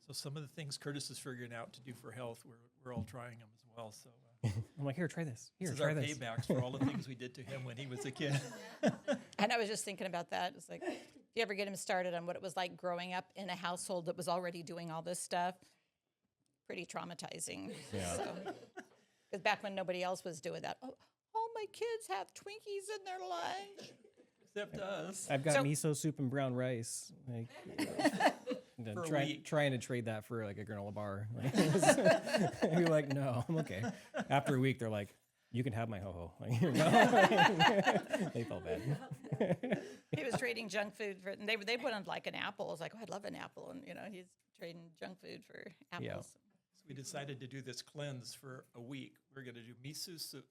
So some of the things Curtis is figuring out to do for health, we're all trying them as well. So I'm like, here, try this. Here, this is try our this. paybacks for all the things we did to him when he was a kid. And I was just thinking about that. It's like, if you ever get him started on what it was like growing up in a household that was already doing all this stuff, pretty traumatizing. Yeah. Because back when nobody else was doing that, oh, all my kids have Twinkies in their lunch. Except us. I've got So- miso soup and brown rice. Like, and then For a week. trying to trade that for like a granola bar. You're like, no, I'm okay. After a week, they're like, you can have my ho-ho. Like, here you go. They felt bad. He was trading junk food for, and they put on like an apple. I was like, oh, I'd love an apple. And, he's trading junk food for apples. Yeah. So we decided to do this cleanse for a week. We're going to do miso soap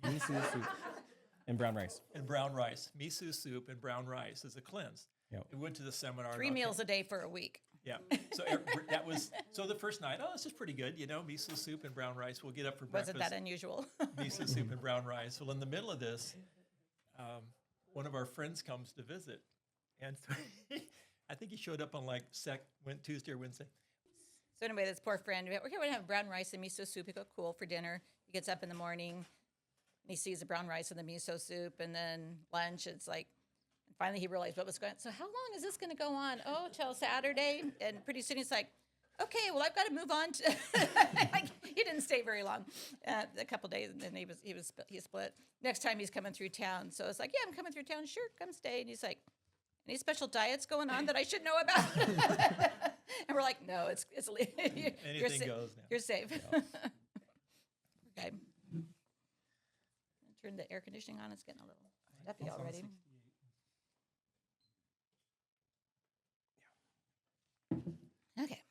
Miso soup and brown rice. and brown rice. Miso soup and brown rice as a cleanse. Yep. We went to the seminar. 3 meals a day for a week. Yeah. So so the first night, oh, this is pretty good. Miso soup and brown rice. We'll get up for breakfast. Wasn't that unusual? Miso soup and brown rice. Well, in the middle of this, one of our friends comes to visit. And so I think he showed up on went Tuesday or Wednesday. So anyway, this poor friend, we're going to have brown rice and miso soup. He go, cool, for dinner. He gets up in the morning, and he sees the brown rice and the miso soup, and then lunch. It's like, and finally he realized what was going on. So how long is this going to go on? Oh, till Saturday. And pretty soon he's like, okay, well, I've got to move on. He didn't stay very long, a couple days, and then he split. Next time he's coming through town. So it's like, yeah, I'm coming through town. Sure, come stay. And he's like, any special diets going on that I should know about? And we're like, no, it's Anything goes now. You're safe. Okay. Turn the air conditioning on. It's getting a little stuffy It's on already. 68. Okay.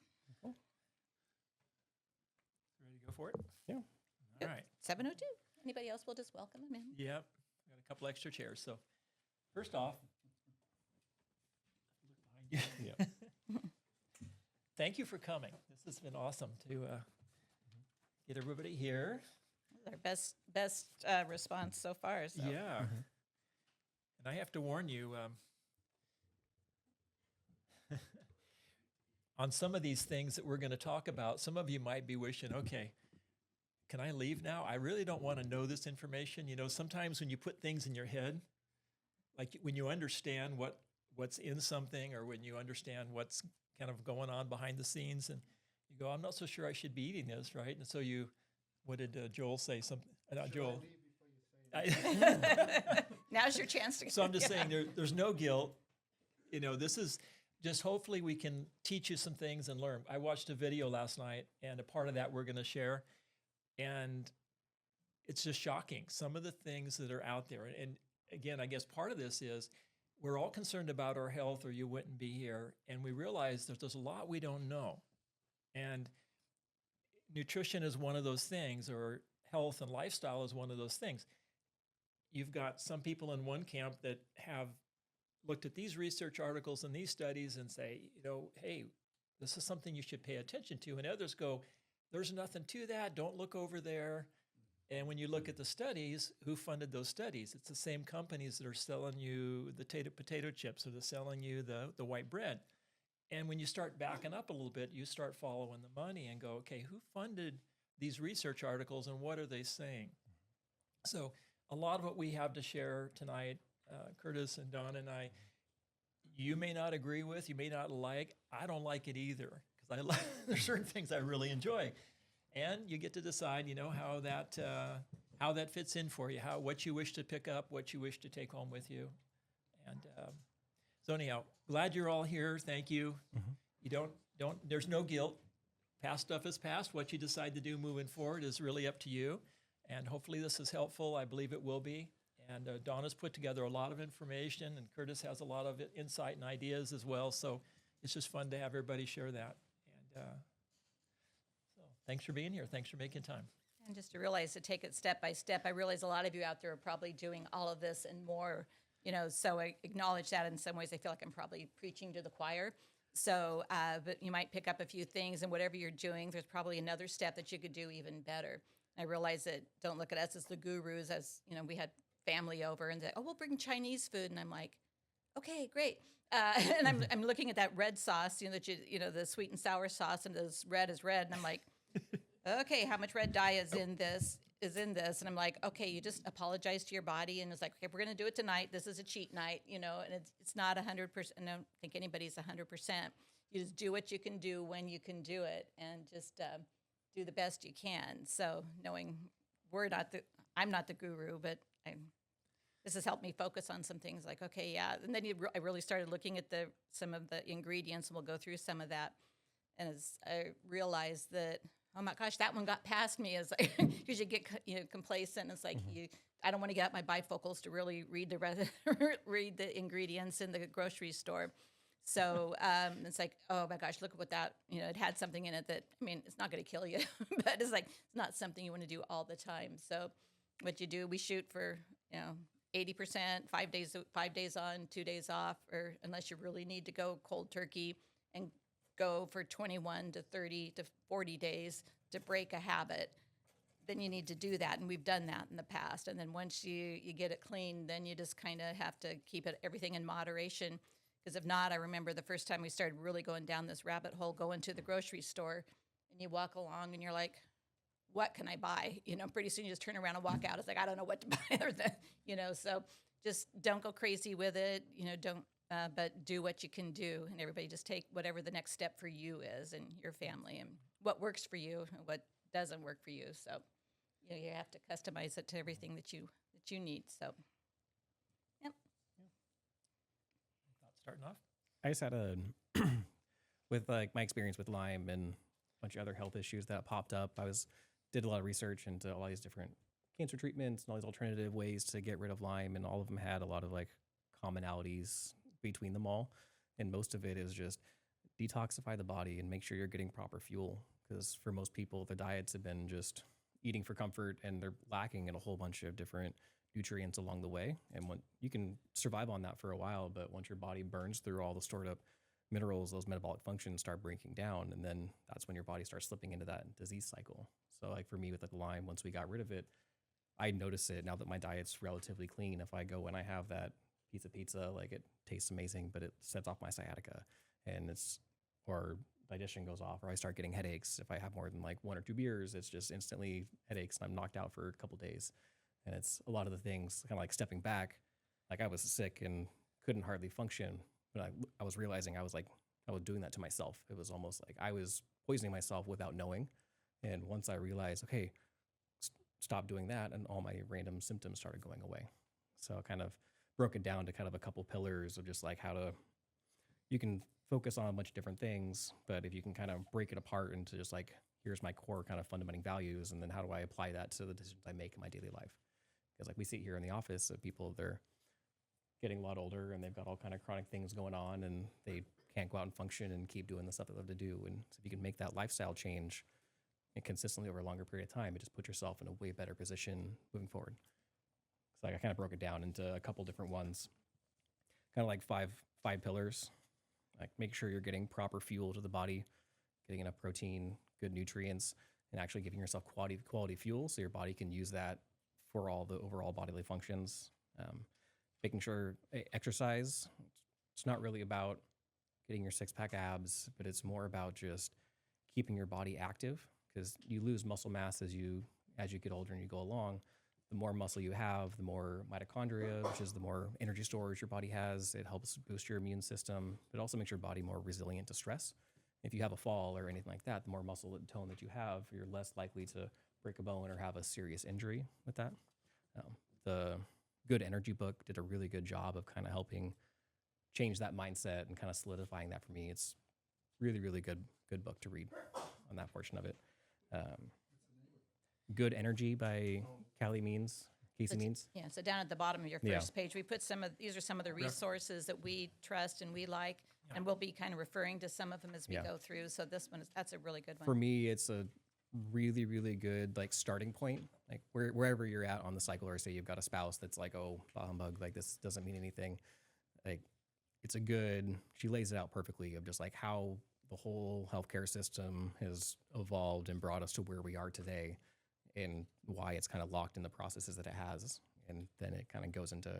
Ready to go for it? Yeah. All right. 7:02. Anybody else? We'll just welcome them in. Yep. Got a couple extra chairs. So first off, look behind you. Yeah. Thank you for coming. This has been awesome to get everybody here. Our best response so far. So. Yeah. And I have to warn you, on some of these things that we're going to talk about, some of you might be wishing, okay, can I leave now? I really don't want to know this information. Sometimes when you put things in your head, like when you understand what's in something, or when you understand what's kind of going on behind the scenes, and you go, I'm not so sure I should be eating this, right? And so what did Joel say? Something, not Joel. Now's your chance to. So I'm just saying there's no guilt. This is just, hopefully we can teach you some things and learn. I watched a video last night, and a part of that we're going to share. And it's just shocking, some of the things that are out there. And again, I guess part of this is we're all concerned about our health, or you wouldn't be here. And we realize that there's a lot we don't know. And nutrition is one of those things, or health and lifestyle is one of those things. You've got some people in one camp that have looked at these research articles and these studies and say, hey, this is something you should pay attention to. And others go, there's nothing to that. Don't look over there. And when you look at the studies, who funded those studies? It's the same companies that are selling you the potato chips, or they're selling you the white bread. And when you start backing up a little bit, you start following the money and go, okay, who funded these research articles and what are they saying? So a lot of what we have to share tonight, Curtis and Don and I, you may not agree with, you may not like. I don't like it either, because there's certain things I really enjoy. And you get to decide, how that fits in for you, what you wish to pick up, what you wish to take home with you. And so anyhow, glad you're all here. Thank you. You there's no guilt. Past stuff is past. What you decide to do moving forward is really up to you. And hopefully this is helpful. I believe it will be. And Donna's put together a lot of information, and Curtis has a lot of insight and ideas as well. So it's just fun to have everybody share that. And so thanks for being here. Thanks for making time. And just to realize, to take it step by step, I realize a lot of you out there are probably doing all of this and more, so I acknowledge that. In some ways, I feel like I'm probably preaching to the choir. So, but you might pick up a few things, and whatever you're doing, there's probably another step that you could do even better. I realize that don't look at us as the gurus, as, we had family over and said, oh, we'll bring Chinese food. And I'm like, okay, great. And I'm looking at that red sauce, the sweet and sour sauce, and this red is red, and I'm like, okay, how much red dye is in this? And I'm like, okay, you just apologize to your body, and it's like, okay, we're gonna do it tonight. This is a cheat night, and it's not 100%. I don't think anybody's 100%. You just do what you can do when you can do it, and just do the best you can. So knowing I'm not the guru, but this has helped me focus on some things like, okay, yeah. And then I really started looking at some of the ingredients, and we'll go through some of that. And as I realized that, oh my gosh, that one got past me, as because you get complacent. It's like I don't want to get out my bifocals to really read read the ingredients in the grocery store. So it's like, oh my gosh, look at what that, it had something in it that, I mean, it's not going to kill you, but it's like, it's not something you want to do all the time. So what you do, we shoot for, 80%, 5 days on, 2 days off, or unless you really need to go cold turkey and go for 21 to 30 to 40 days to break a habit, then you need to do that. And we've done that in the past. And then once you get it clean, then you just kind of have to keep everything in moderation. Because if not, I remember the first time we started really going down this rabbit hole, going to the grocery store, and you walk along and you're like, what can I buy? Pretty soon you just turn around and walk out. It's like, I don't know what to buy. So just don't go crazy with it. But do what you can do, and everybody just take whatever the next step for you is and your family, and what works for you and what doesn't work for you. So, you have to customize it to everything that you need. So, yep. Starting off. I just had with like my experience with Lyme and a bunch of other health issues that popped up. Did a lot of research into all these different cancer treatments and all these alternative ways to get rid of Lyme, and all of them had a lot of like commonalities between them all. And most of it is just detoxify the body and make sure you're getting proper fuel. Because for most people, their diets have been just eating for comfort, and they're lacking in a whole bunch of different nutrients along the way. And when you can survive on that for a while, but once your body burns through all the stored up minerals, those metabolic functions start breaking down, and then that's when your body starts slipping into that disease cycle. So like for me with like Lyme, once we got rid of it, I notice it now that my diet's relatively clean. If I go and I have that piece of pizza, like it tastes amazing, but it sets off my sciatica, and or digestion goes off, or I start getting headaches. If I have more than like 1 or 2 beers, it's just instantly headaches, and I'm knocked out for a couple days. And it's a lot of the things kind of like stepping back. Like I was sick and couldn't hardly function, but I was realizing I was doing that to myself. It was almost like I was poisoning myself without knowing. And once I realized, okay, stop doing that, and all my random symptoms started going away. So I kind of broke it down to kind of a couple pillars of just like you can focus on a bunch of different things, but if you can kind of break it apart into just like, here's my core kind of fundamental values, and then how do I apply that to the decisions I make in my daily life? Because like we see here in the office, people, they're getting a lot older, and they've got all kind of chronic things going on, and they can't go out and function and keep doing the stuff that they love to do. And so if you can make that lifestyle change and consistently over a longer period of time, it just puts yourself in a way better position moving forward. So like I kind of broke it down into a couple different ones, kind of like five pillars. Like make sure you're getting proper fuel to the body, getting enough protein, good nutrients, and actually giving yourself quality fuel so your body can use that for all the overall bodily functions. Making sure exercise, it's not really about getting your 6-pack abs, but it's more about just keeping your body active, because you lose muscle mass as you get older and you go along. The more muscle you have, the more mitochondria, which is the more energy storage your body has. It helps boost your immune system. It also makes your body more resilient to stress. If you have a fall or anything like that, the more muscle tone that you have, you're less likely to break a bone or have a serious injury with that. The Good Energy book did a really good job of kind of helping change that mindset and kind of solidifying that for me. It's really, really good book to read on that portion of it. Good Energy by Casey Means. Yeah, so down at the bottom of your first page, we put these are some of the resources that we trust and we like, and we'll be kind of referring to some of them as we go through. So that's a really good one. For me, it's a really, really good like starting point. Like wherever you're at on the cycle, or say you've got a spouse that's like, oh, bah humbug, like this doesn't mean anything. Like she lays it out perfectly of just like how the whole healthcare system has evolved and brought us to where we are today, and why it's kind of locked in the processes that it has. And then it kind of goes into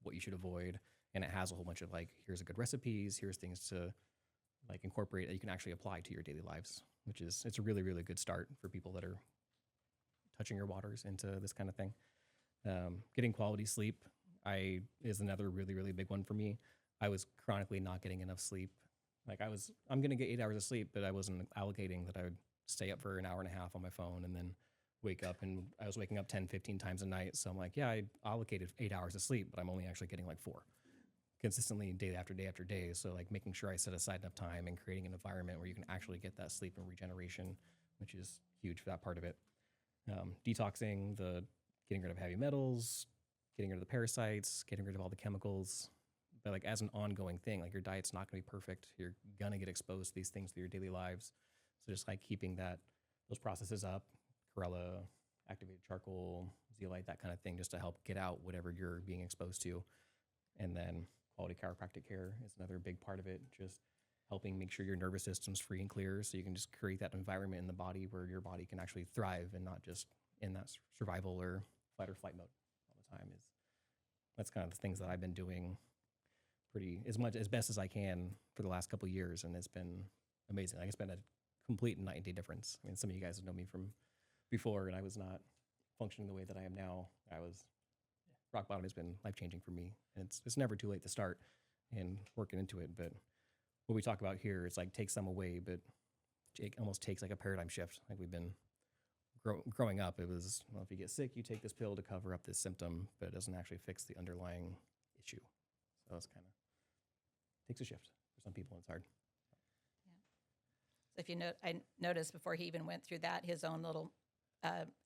what you should avoid and it has a whole bunch of like, here's a good recipes, here's things to like incorporate that you can actually apply to your daily lives, which is, it's a really, really good start for people that are touching your waters into this kind of thing. Getting quality sleep is another really, really big one for me. I was chronically not getting enough sleep. Like I'm going to get 8 hours of sleep, but I wasn't allocating that I would stay up for an hour and a half on my phone and then wake up, and I was waking up 10, 15 times a night. So I'm like, yeah, I allocated 8 hours of sleep, but I'm only actually getting like 4 consistently day after day after day. So like making sure I set aside enough time and creating an environment where you can actually get that sleep and regeneration, which is huge for that part of it. Detoxing, getting rid of heavy metals, getting rid of the parasites, getting rid of all the chemicals. But like as an ongoing thing, like your diet's not going to be perfect. You're going to get exposed to these things through your daily lives. So just like keeping those processes up, chlorella, activated charcoal, zeolite, that kind of thing, just to help get out whatever you're being exposed to. And then quality chiropractic care is another big part of it. Just helping make sure your nervous system's free and clear, so you can just create that environment in the body where your body can actually thrive and not just in that survival or fight or flight mode all the time. That's kind of the things that I've been doing as best as I can for the last couple of years, and it's been amazing. Like, it's been a complete night and day difference. I mean, some of you guys have known me from before, and I was not functioning the way that I am now. Rock bottom has been life changing for me, and it's never too late to start and working into it. But what we talk about here is like take some away, but it almost takes like a paradigm shift. Like we've been growing up, it was, well, if you get sick, you take this pill to cover up this symptom, but it doesn't actually fix the underlying issue. So it's kind of takes a shift for some people. It's hard. So if you I noticed before he even went through that, his own little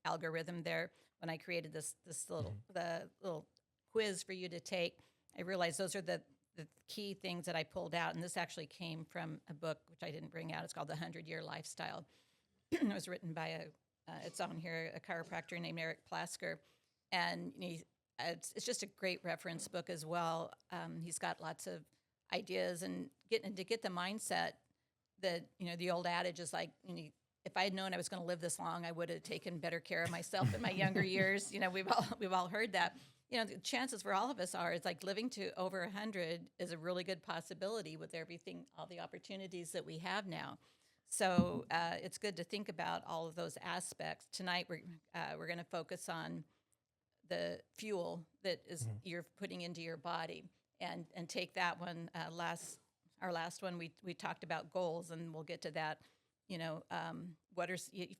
algorithm there, when I created this little the little quiz for you to take, I realized those are the key things that I pulled out. And this actually came from a book, which I didn't bring out. It's called The 100-Year Lifestyle. It was written by it's on here, a chiropractor named Eric Plasker. And it's just a great reference book as well. He's got lots of ideas, and to get the mindset that, the old adage is like, if I had known I was going to live this long, I would have taken better care of myself in my younger years. We've all heard that. The chances for all of us it's like living to over 100 is a really good possibility with everything, all the opportunities that we have now. So it's good to think about all of those aspects. Tonight we're going to focus on the fuel that is you're putting into your body, and take that one our last one. We talked about goals, and we'll get to that. If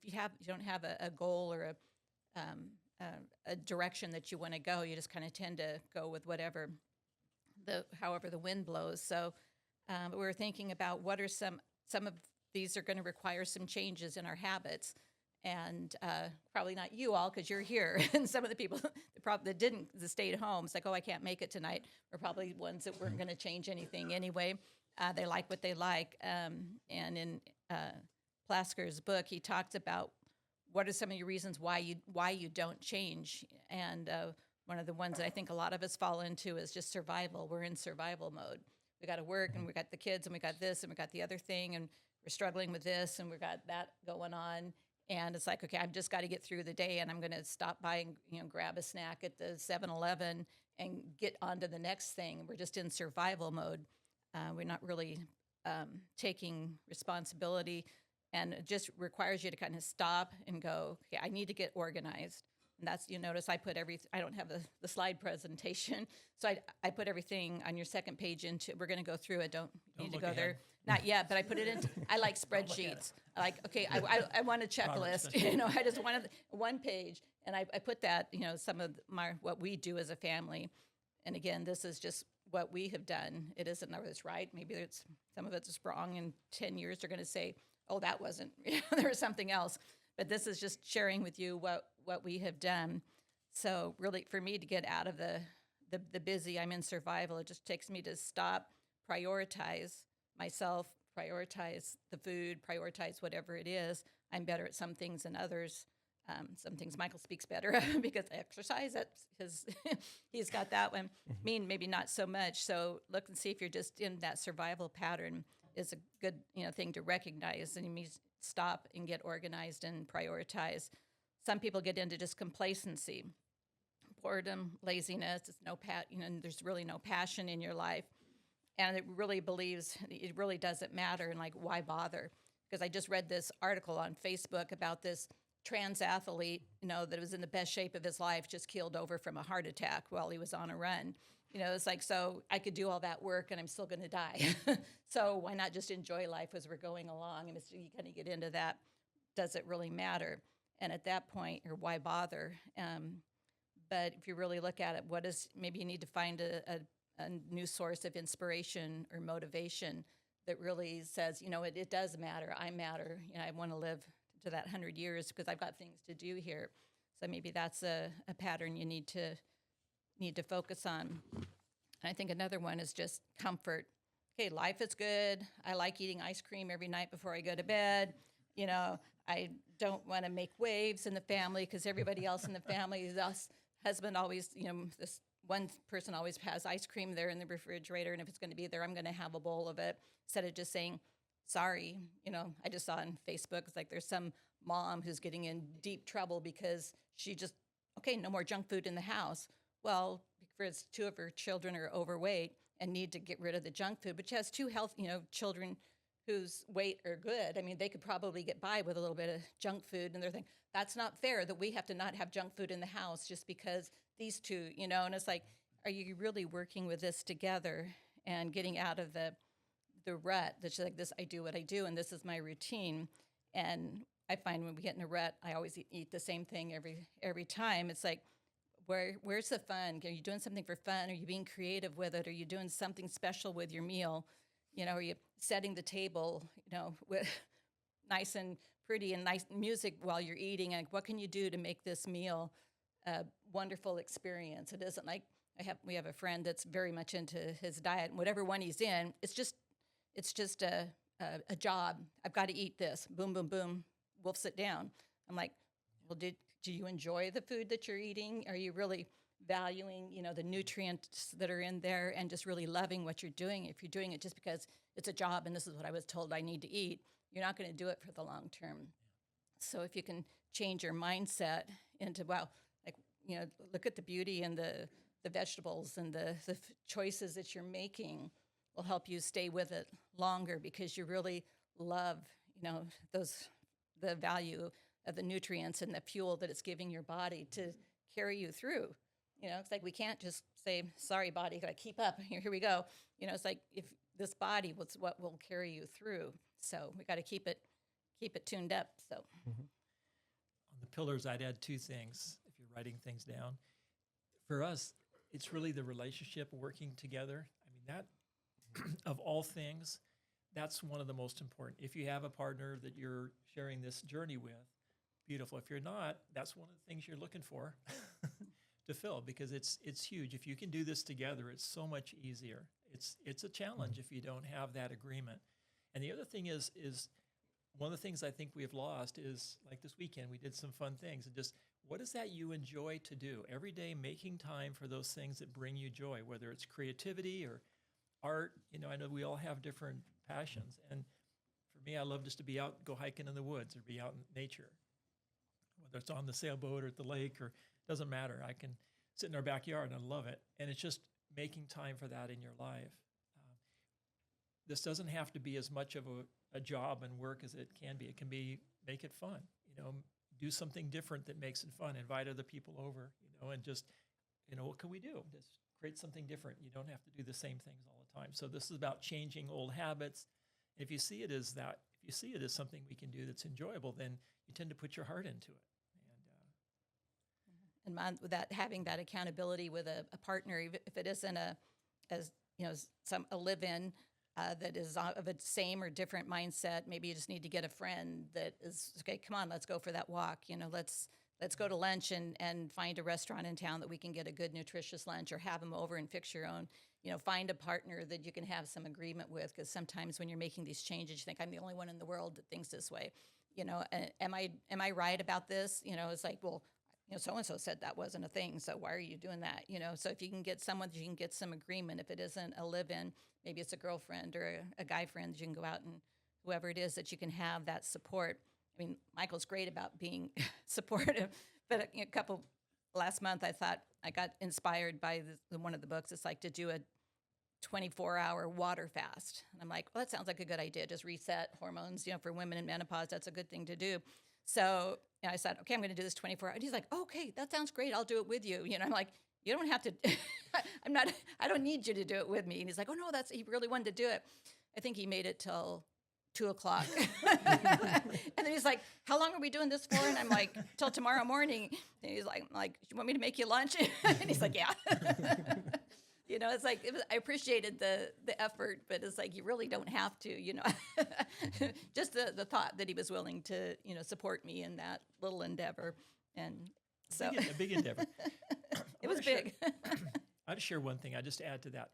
you don't have a goal or a direction that you want to go, you just kind of tend to go with however the wind blows. So we were thinking about what are some of these are going to require some changes in our habits, and probably not you all because you're here, and some of the people that stayed home, it's like, oh, I can't make it tonight, were probably ones that weren't going to change anything anyway. They like what they like, and in Plasker's book, he talks about what are some of your reasons why you don't change. And one of the ones that I think a lot of us fall into is just survival. We're in survival mode. We got to work, and we got the kids, and we got this, and we got the other thing, and we're struggling with this, and we got that going on. And it's like, okay, I've just got to get through the day, and I'm going to stop by and grab a snack at the 7-Eleven and get on to the next thing. We're just in survival mode. We're not really taking responsibility, and it just requires you to kind of stop and go, okay, I need to get organized. And that's, notice I put I don't have the slide presentation, so I put everything on your second page we're going to go through it. Don't need to go ahead. there. Not yet, but I put it into, I like spreadsheets. I like, okay, I want a checklist, I just wanted one page. And I put that, some of what we do as a family. And again, this is just what we have done. It isn't always right. Maybe some of it's wrong. In 10 years, they're going to say, oh, that wasn't, there was something else. But this is just sharing with you what we have done. So really, for me to get out of the busy, I'm in survival. It just takes me to stop, prioritize myself, prioritize the food, prioritize whatever it is. I'm better at some things than others. Some things Michael speaks better of because I exercise it. He's got that one. Me, maybe not so much. So look and see if you're just in that survival pattern is a good thing to recognize, and you need to stop and get organized and prioritize. Some people get into just complacency. boredom, laziness, it's and there's really no passion in your life. And it really believes it really doesn't matter. And like, why bother? Because I just read this article on Facebook about this trans athlete, that was in the best shape of his life, just keeled over from a heart attack while he was on a run. It's like, so I could do all that work and I'm still going to die. So why not just enjoy life as we're going along? And you kind of get into that. Does it really matter? And at that point, or why bother? But if you really look at it, maybe you need to find a new source of inspiration or motivation that really says, it does matter. I matter. I want to live to that 100 years because I've got things to do here. So maybe that's a pattern you need to focus on. And I think another one is just comfort. Okay, life is good. I like eating ice cream every night before I go to bed. I don't want to make waves in the family because everybody else in the family, husband always, this one person always has ice cream there in the refrigerator, and if it's going to be there, I'm going to have a bowl of it, instead of just saying, sorry. I just saw on Facebook, it's like there's some mom who's getting in deep trouble because no more junk food in the house. Well, because two of her children are overweight and need to get rid of the junk food, but she has two children whose weight are good. I mean, they could probably get by with a little bit of junk food, and they're thinking, that's not fair that we have to not have junk food in the house just because these two, and it's like, are you really working with this together and getting out of the rut that's like this, I do what I do, and this is my routine. And I find when we get in a rut, I always eat the same thing every time. It's like, where's the fun? Are you doing something for fun? Are you being creative with it? Are you doing something special with your meal? Are you setting the table, with nice and pretty and nice music while you're eating? And what can you do to make this meal a wonderful experience? It isn't like we have a friend that's very much into his diet, and whatever one he's in, it's just a job. I've got to eat this. Boom, boom, boom. We'll sit down. I'm like, well, do you enjoy the food that you're eating? Are you really valuing, the nutrients that are in there and just really loving what you're doing? If you're doing it just because it's a job and this is what I was told I need to eat, you're not going to do it for the long term. So if you can change your mindset into, look at the beauty and the vegetables and the choices that you're making will help you stay with it longer because you really love, the value of the nutrients and the fuel that it's giving your body to carry you through. It's like we can't just say, sorry, body, gotta keep up. Here we go. It's like if this body was what will carry you through. So we got to keep it tuned up. So On the pillars, I'd add two things if you're writing things down. For us, it's really the relationship working together. I mean, that of all things, that's one of the most important. If you have a partner that you're sharing this journey with, beautiful. If you're not, that's one of the things you're looking for to fill, because it's huge. If you can do this together, it's so much easier. It's a challenge if you don't have that agreement. And the other thing is one of the things I think we have lost is, like this weekend, we did some fun things. And just, what is that you enjoy to do? Every day, making time for those things that bring you joy, whether it's creativity or art. I know we all have different passions. And for me, I love just to be out, go hiking in the woods or be out in nature. Whether it's on the sailboat or at the lake, or doesn't matter. I can sit in our backyard and I love it. And it's just making time for that in your life. This doesn't have to be as much of a job and work as it can be. It can be, make it fun, do something different that makes it fun. Invite other people over, and just, what can we do? Just create something different. You don't have to do the same things all the time. So this is about changing old habits. If you see it as that, if you see it as something we can do that's enjoyable, then you tend to put your heart into it. and with that, having that accountability with a partner, if it isn't a live-in that is of a same or different mindset, maybe you just need to get a friend that is, okay, come on, let's go for that walk. Let's go to lunch and find a restaurant in town that we can get a good, nutritious lunch, or have them over and fix your own. Find a partner that you can have some agreement with, because sometimes when you're making these changes, you think, I'm the only one in the world that thinks this way. Am I right about this? It's like, well, so-and-so said that wasn't a thing, so why are you doing that? So if you can get someone that you can get some agreement, if it isn't a live-in, maybe it's a girlfriend or a guy friend that you can go out and whoever it is that you can have that support. I mean, Michael's great about being supportive, but last month I thought, I got inspired by one of the books. It's like to do a 24-hour water fast. And I'm like, well, that sounds like a good idea. Just reset hormones, for women in menopause. That's a good thing to do. So I said, okay, I'm going to do this 24 hours. And he's like, okay, that sounds great. I'll do it with you. I'm like, you don't have to, I don't need you to do it with me. And he's like, oh no, he really wanted to do it. I think he made it till 2:00. And then he's like, how long are we doing this for? And I'm like, till tomorrow morning. And he's like, you want me to make you lunch? And he's like, yeah. It's like, I appreciated the effort, but it's like, you really don't have to, just the thought that he was willing to, support me in that little endeavor. And so a big endeavor. It was big. I'll just share one thing. I just add to that.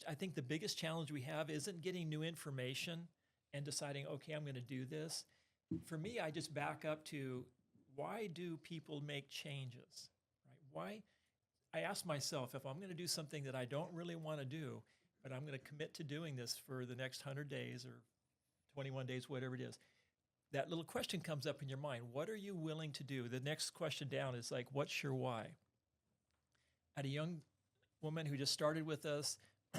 I think the biggest challenge we have isn't getting new information and deciding, okay, I'm going to do this. For me, I just back up to, why do people make changes? Right? Why? I ask myself, if I'm going to do something that I don't really want to do, but I'm going to commit to doing this for the next 100 days or 21 days, whatever it is, that little question comes up in your mind. What are you willing to do? The next question down is like, what's your why? I had a young woman who just started with us.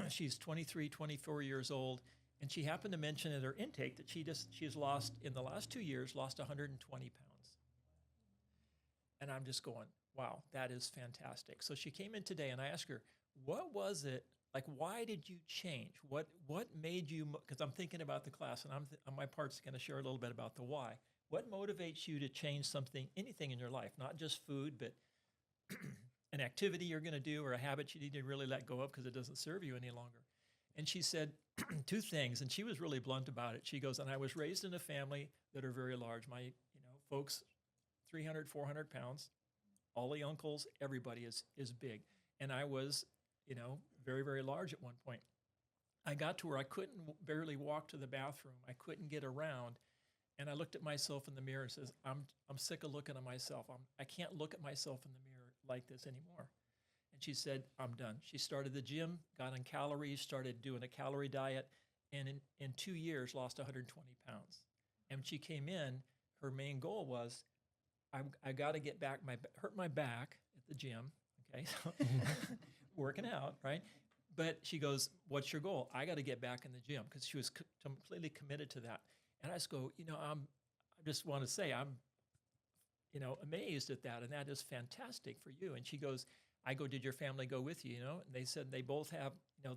She's 23, 24 years old, and she happened to mention in her intake that she's lost, in the last 2 years, lost 120 pounds. And I'm just going, wow, that is fantastic. So she came in today, and I asked her, what was it, like, why did you change? What made you, because I'm thinking about the class, and on my part's going to share a little bit about the why. What motivates you to change something, anything in your life, not just food, but an activity you're going to do or a habit you need to really let go of because it doesn't serve you any longer? And she said two things, and she was really blunt about it. She goes, and I was raised in a family that are very large. My folks, 300, 400 pounds, all the uncles, everybody is big. And I was, very, very large at one point. I got to where I couldn't barely walk to the bathroom. I couldn't get around. And I looked at myself in the mirror and says, I'm sick of looking at myself. I can't look at myself in the mirror like this anymore. And she said, I'm done. She started the gym, got on calories, started doing a calorie diet, and in 2 years lost 120 pounds. And when she came in, her main goal was, I got to get back, hurt my back at the gym, okay, so working out, right? But she goes, what's your goal? I got to get back in the gym, because she was completely committed to that. And I just go, I just want to say, I'm, amazed at that, and that is fantastic for you. And she goes, I go, did your family go with you? And they said they both have, the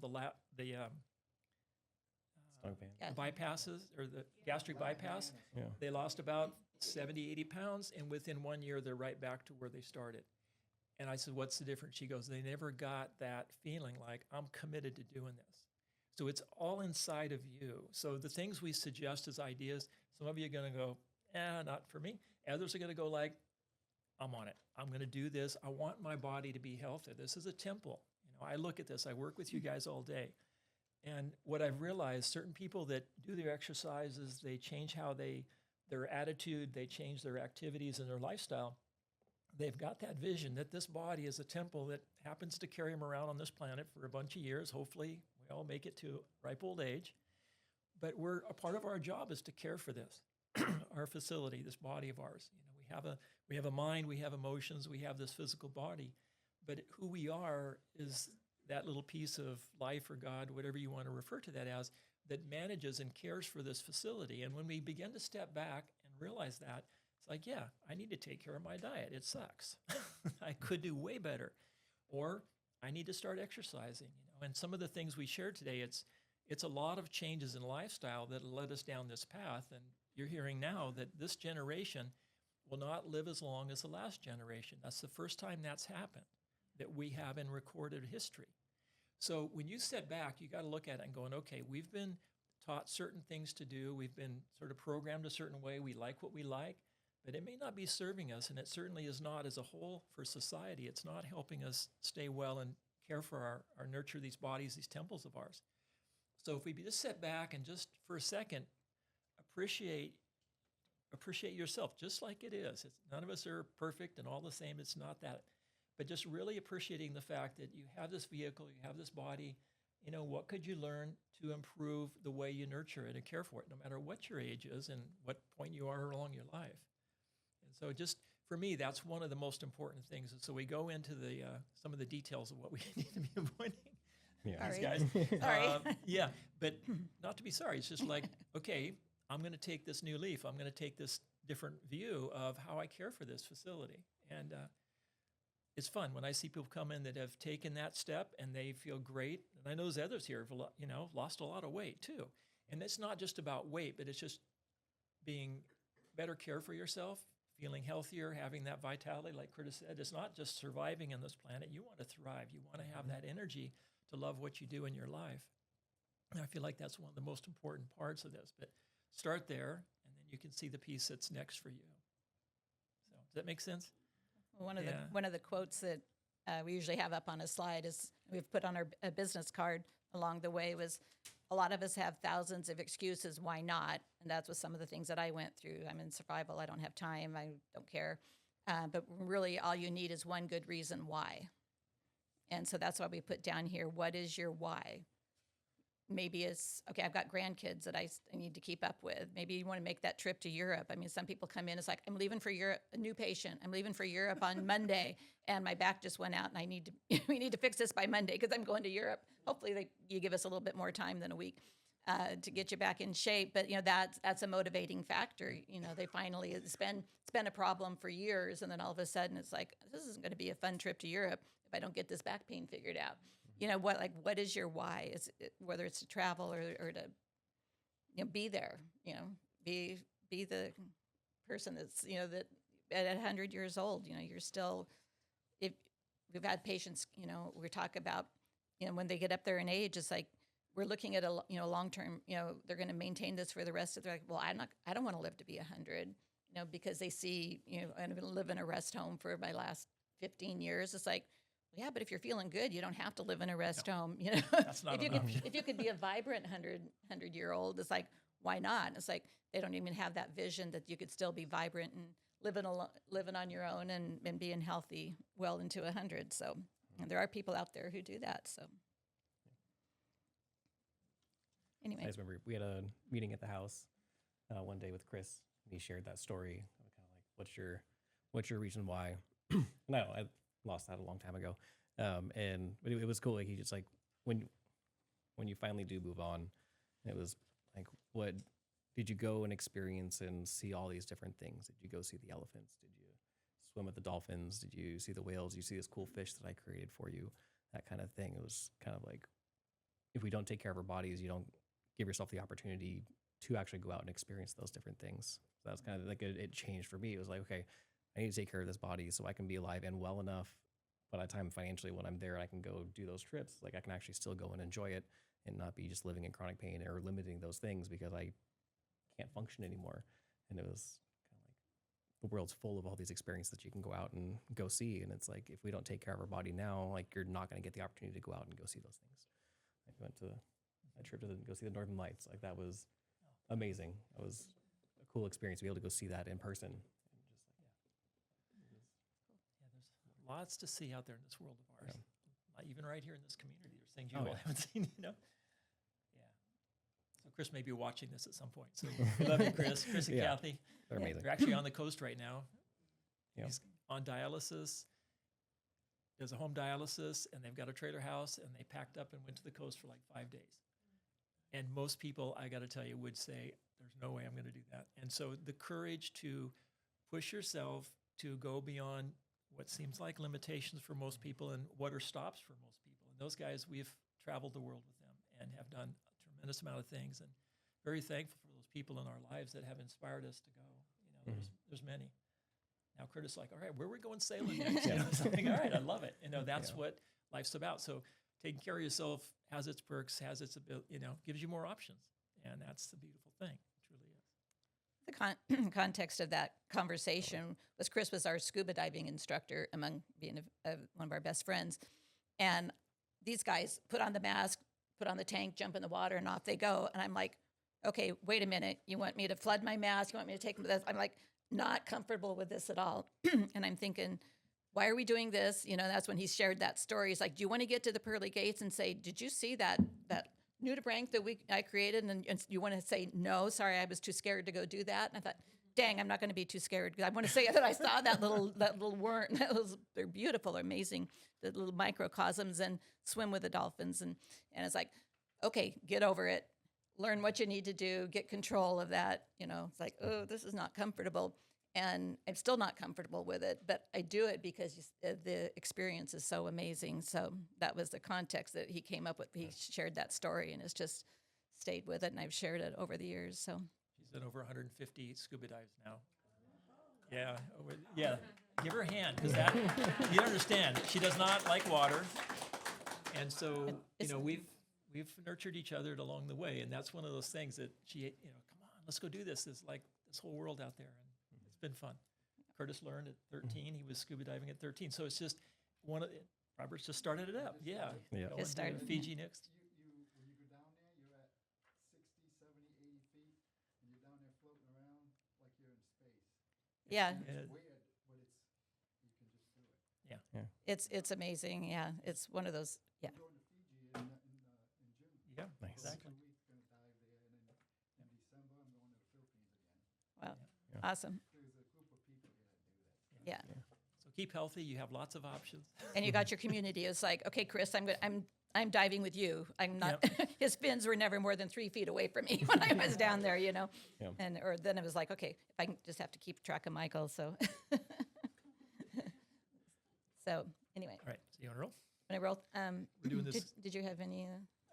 bypasses or the gastric bypass. Yeah. They lost about 70, 80 pounds, and within 1 year, they're right back to where they started. And I said, what's the difference? She goes, they never got that feeling like, I'm committed to doing this. So it's all inside of you. So the things we suggest as ideas, some of you are going to go, not for me. Others are going to go like, I'm on it. I'm going to do this. I want my body to be healthy. This is a temple. I look at this. I work with you guys all day. And what I've realized, certain people that do their exercises, they change their attitude, they change their activities and their lifestyle. They've got that vision that this body is a temple that happens to carry them around on this planet for a bunch of years. Hopefully, we all make it to ripe old age. But a part of our job is to care for this, our facility, this body of ours. We have a mind, we have emotions, we have this physical body. But who we are is that little piece of life or God, whatever you want to refer to that as, that manages and cares for this facility. And when we begin to step back and realize that, it's like, yeah, I need to take care of my diet. It sucks. I could do way better. Or I need to start exercising. And some of the things we shared today, it's a lot of changes in lifestyle that led us down this path. And you're hearing now that this generation will not live as long as the last generation. That's the first time that's happened that we have in recorded history. So when you sit back, you got to look at it and going, okay, we've been taught certain things to do. We've been sort of programmed a certain way. We like what we like, but it may not be serving us, and it certainly is not as a whole for society. It's not helping us stay well and care for our nurture these bodies, these temples of ours. So if we just sit back and just for a second appreciate yourself just like it is. None of us are perfect and all the same. It's not that. But just really appreciating the fact that you have this vehicle, you have this body, what could you learn to improve the way you nurture it and care for it, no matter what your age is and what point you are along your life. And so just for me, that's one of the most important things. And so we go into the some of the details of what we need to be avoiding. Yeah. These Sorry. guys. Sorry. Yeah, but not to be sorry. It's just like, okay, I'm going to take this new leaf. I'm going to take this different view of how I care for this facility. And it's fun when I see people come in that have taken that step and they feel great. And I know there's others here have lost a lot of weight too. And it's not just about weight, but it's just being better care for yourself, feeling healthier, having that vitality, like Curtis said. It's not just surviving on this planet. You want to thrive. You want to have that energy to love what you do in your life. And I feel like that's one of the most important parts of this. But start there, and then you can see the piece that's next for you. So does that make sense? One of Yeah. the quotes that we usually have up on a slide is we've put on our a business card along the way was a lot of us have thousands of excuses why not, and that's what some of the things that I went through. I'm in survival. I don't have time. I don't care. But really, all you need is one good reason why. And so that's why we put down here, what is your why? Maybe it's, okay, I've got grandkids that I need to keep up with. Maybe you want to make that trip to Europe. I mean, some people come in, it's like, I'm leaving for Europe, a new patient. I'm leaving for Europe on Monday, and my back just went out, and we need to fix this by Monday because I'm going to Europe. Hopefully you give us a little bit more time than a week to get you back in shape. But, that's a motivating factor. They finally, it's been a problem for years, and then all of a sudden it's like, this isn't going to be a fun trip to Europe if I don't get this back pain figured out. What is your why? Whether it's to travel or to, be there, be the person that's, that at 100 years old, you're still, if we've had patients, we talk about, when they get up there in age, it's like, we're looking at a, long-term, they're going to maintain this for the rest of their life. Well, I don't want to live to be 100, because they see, I'm going to live in a rest home for my last 15 years. It's like, yeah, but if you're feeling good, you don't have to live in a rest home. That's not an option. If you could be a vibrant 100-year-old, it's like, why not? It's like they don't even have that vision that you could still be vibrant and living on your own and being healthy well into 100. So and there are people out there who do that. So anyway, I just remember we had a meeting at the house one day with Chris, and he shared that story. Kind of like, what's your reason why? No, I lost that a long time ago. But it was cool. Like he just like when you finally do move on, it was like, what did you go and experience and see all these different things? Did you go see the elephants? Did you swim with the dolphins? Did you see the whales? Did you see this cool fish that I created for you? That kind of thing. It was kind of like, if we don't take care of our bodies, you don't give yourself the opportunity to actually go out and experience those different things. So that's kind of like it changed for me. It was like, okay, I need to take care of this body so I can be alive and well enough by the time financially when I'm there, I can go do those trips. Like I can actually still go and enjoy it and not be just living in chronic pain or limiting those things because I can't function anymore. And it was kind of like the world's full of all these experiences that you can go out and go see. And it's like, if we don't take care of our body now, like you're not going to get the opportunity to go out and go see those things. I went to a trip to go see the Northern Lights. Like that was amazing. That was a cool experience to be able to go see that in person. There's lots to see out there in this world of ours. Yeah. Even right here in this community, there's things you all haven't seen, Yeah. So Chris may be watching this at some point. So we love you, Chris. Chris and Kathy. They're amazing. They're actually on the coast right now. Yeah. He's on dialysis. Does a home dialysis, and they've got a trailer house, and they packed up and went to the coast for like 5 days. And most people, I got to tell you, would say, there's no way I'm going to do that. And so the courage to push yourself to go beyond what seems like limitations for most people and what are stops for most people. And those guys, we've traveled the world with them and have done a tremendous amount of things, and very thankful for those people in our lives that have inspired us to go. There's many. Now Curtis is like, all right, where are we going sailing next? Something. All right, I love it. That's what life's about. So taking care of yourself has its perks, has its ability, gives you more options, and that's the beautiful thing. It truly is. The context of that conversation was Chris was our scuba diving instructor, among being one of our best friends, and these guys put on the mask, put on the tank, jump in the water, and off they go. And I'm like, okay, wait a minute. You want me to flood my mask? You want me to take this? I'm like, not comfortable with this at all. And I'm thinking, why are we doing this? That's when he shared that story. He's like, do you want to get to the pearly gates and say, did you see that nudibranch that I created? And you want to say, no, sorry, I was too scared to go do that. And I thought, dang, I'm not going to be too scared. I want to say that I saw that little worm. They're beautiful, they're amazing, the little microcosms, and swim with the dolphins. And it's like, okay, get over it. Learn what you need to do. Get control of that. It's like, oh, this is not comfortable. And I'm still not comfortable with it, but I do it because the experience is so amazing. So that was the context that he came up with. He shared that story, and it's just stayed with it, and I've shared it over the years. So She's at over 150 scuba dives now. Yeah, yeah. Give her a hand, because that you understand. She does not like water, and so we've nurtured each other along the way, and that's one of those things that she, come on, let's go do this. There's like this whole world out there, and it's been fun. Curtis learned at 13. He was scuba diving at 13. So it's just Robert's just started it up. Yeah. Yeah. Going to started. Fiji next. When you go down there, you're at 60, 70, 80 feet, and you're down there floating around like you're in space. yeah, It's weird, but you can just do it. it's amazing. Yeah, it's one of those. Yeah, I'm going to Fiji in June. Yeah, Nice. exactly. 2 weeks, going to dive there, and then in December, I'm going to the Philippines again. wow, Yeah. awesome. There's a group of people here that do that. Yeah. So keep healthy. You have lots of options. And you got your community. It's like, okay, Chris, I'm diving with you. I'm not. His fins were never more than 3 feet away from me when I was down there, Yeah. And then it was like, okay, if I can just have to keep track of Michael. So, so anyway, All right. So you want to roll? when I rolled, We're doing this. did you have any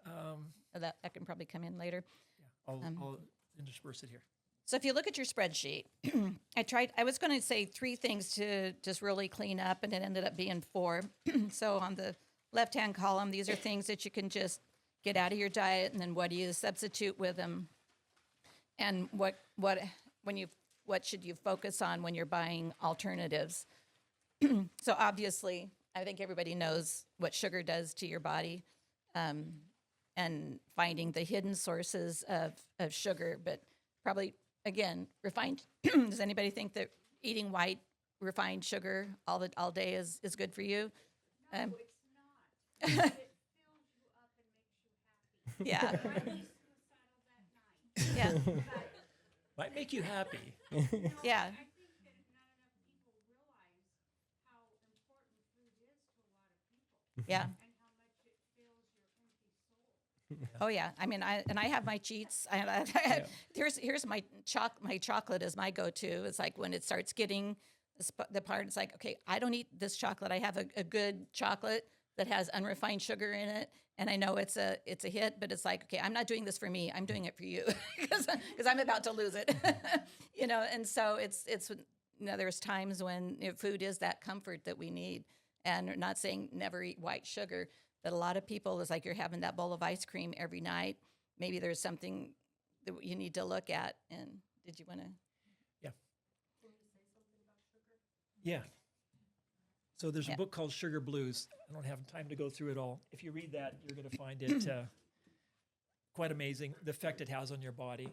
Um, of that? I can probably come in later. yeah, I'll intersperse it here. So if you look at your spreadsheet, I was going to say 3 things to just really clean up, and it ended up being 4. So on the left-hand column, these are things that you can just get out of your diet, and then what do you substitute with them? And what should you focus on when you're buying alternatives? So obviously, I think everybody knows what sugar does to your body, and finding the hidden sources of sugar, but probably, again, refined. Does anybody think that eating white refined sugar all day is good for you? No, it's not. It fills you up and makes you happy. Yeah, Or at least suicidal that night. yeah, Might make you happy. yeah, I think that not enough people realize how important food is to a lot of people yeah. and how much it fills your empty soul. Oh yeah. I mean, I have my cheats. Here's my chocolate is my go-to. It's like when it starts getting the part. It's like, okay, I don't eat this chocolate. I have a good chocolate that has unrefined sugar in it, and I know it's a hit. But it's like, okay, I'm not doing this for me. I'm doing it for you because I'm about to lose it. And so it's there's times when food is that comfort that we need, and we're not saying never eat white sugar. But a lot of people, it's like you're having that bowl of ice cream every night. Maybe there's something that you need to look at. And did you want to? Yeah. So there's a book called Sugar Blues. I don't have time to go through it all. If you read that, you're going to find it quite amazing, the effect it has on your body.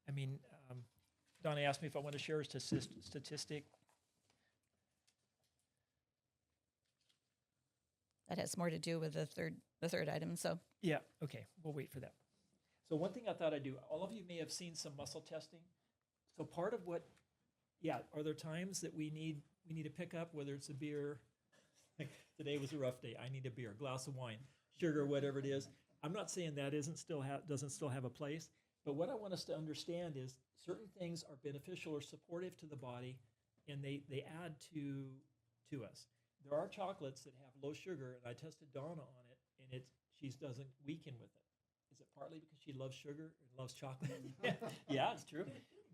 I mean, Donna asked me if I want to share a statistic. That has more to do with the third item. So Yeah, okay, we'll wait for that. So one thing I thought I'd do, all of you may have seen some muscle testing. So part of what, are there times that we need to pick up, whether it's a beer, like today was a rough day, I need a beer, glass of wine, sugar, whatever it is. I'm not saying that doesn't still have a place, but what I want us to understand is certain things are beneficial or supportive to the body, and they add to us. There are chocolates that have low sugar, and I tested Donna on it, and she doesn't weaken with it. Is it partly because she loves sugar and loves chocolate? Yeah, it's true.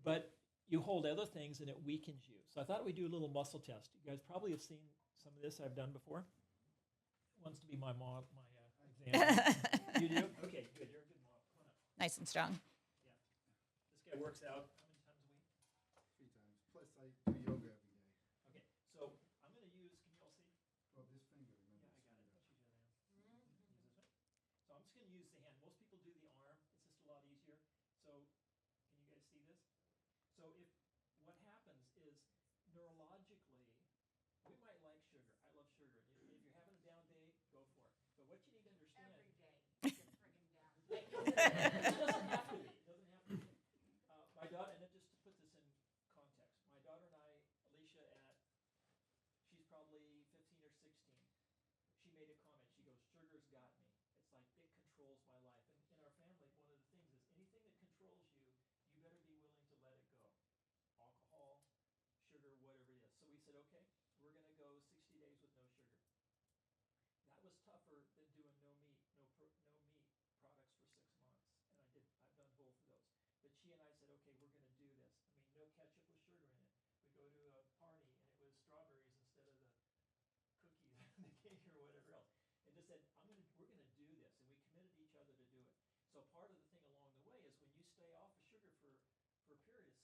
But you hold other things, and it weakens you. So I thought we'd do a little muscle test. You guys probably have seen some of this I've done before. Who wants to be my example? You do? Okay, good. You're a good model. Come on up. nice and strong. This guy works out how many times a week? 3 times. Plus, I do yoga every day. Okay, so I'm going to use, can you all see? Oh, this finger, remember? Yeah, I got it. Let's use the other hand. So I'm just going to use the hand. Most people do the arm. It's just a lot easier. So can you guys see this? So what happens is neurologically, we might like sugar. I love sugar. If you're having a down day, go for it. But what you need to understand. Every day. It's a friggin' down. It doesn't have to be. It doesn't have to be. My daughter, and just to put this in context, no ketchup with sugar in it. We go to a party and it was strawberries instead of the cookies and the cake or whatever else. And just said, we're gonna do this, and we committed each other to do it. So part of the thing along the way is when you stay off of sugar for a period of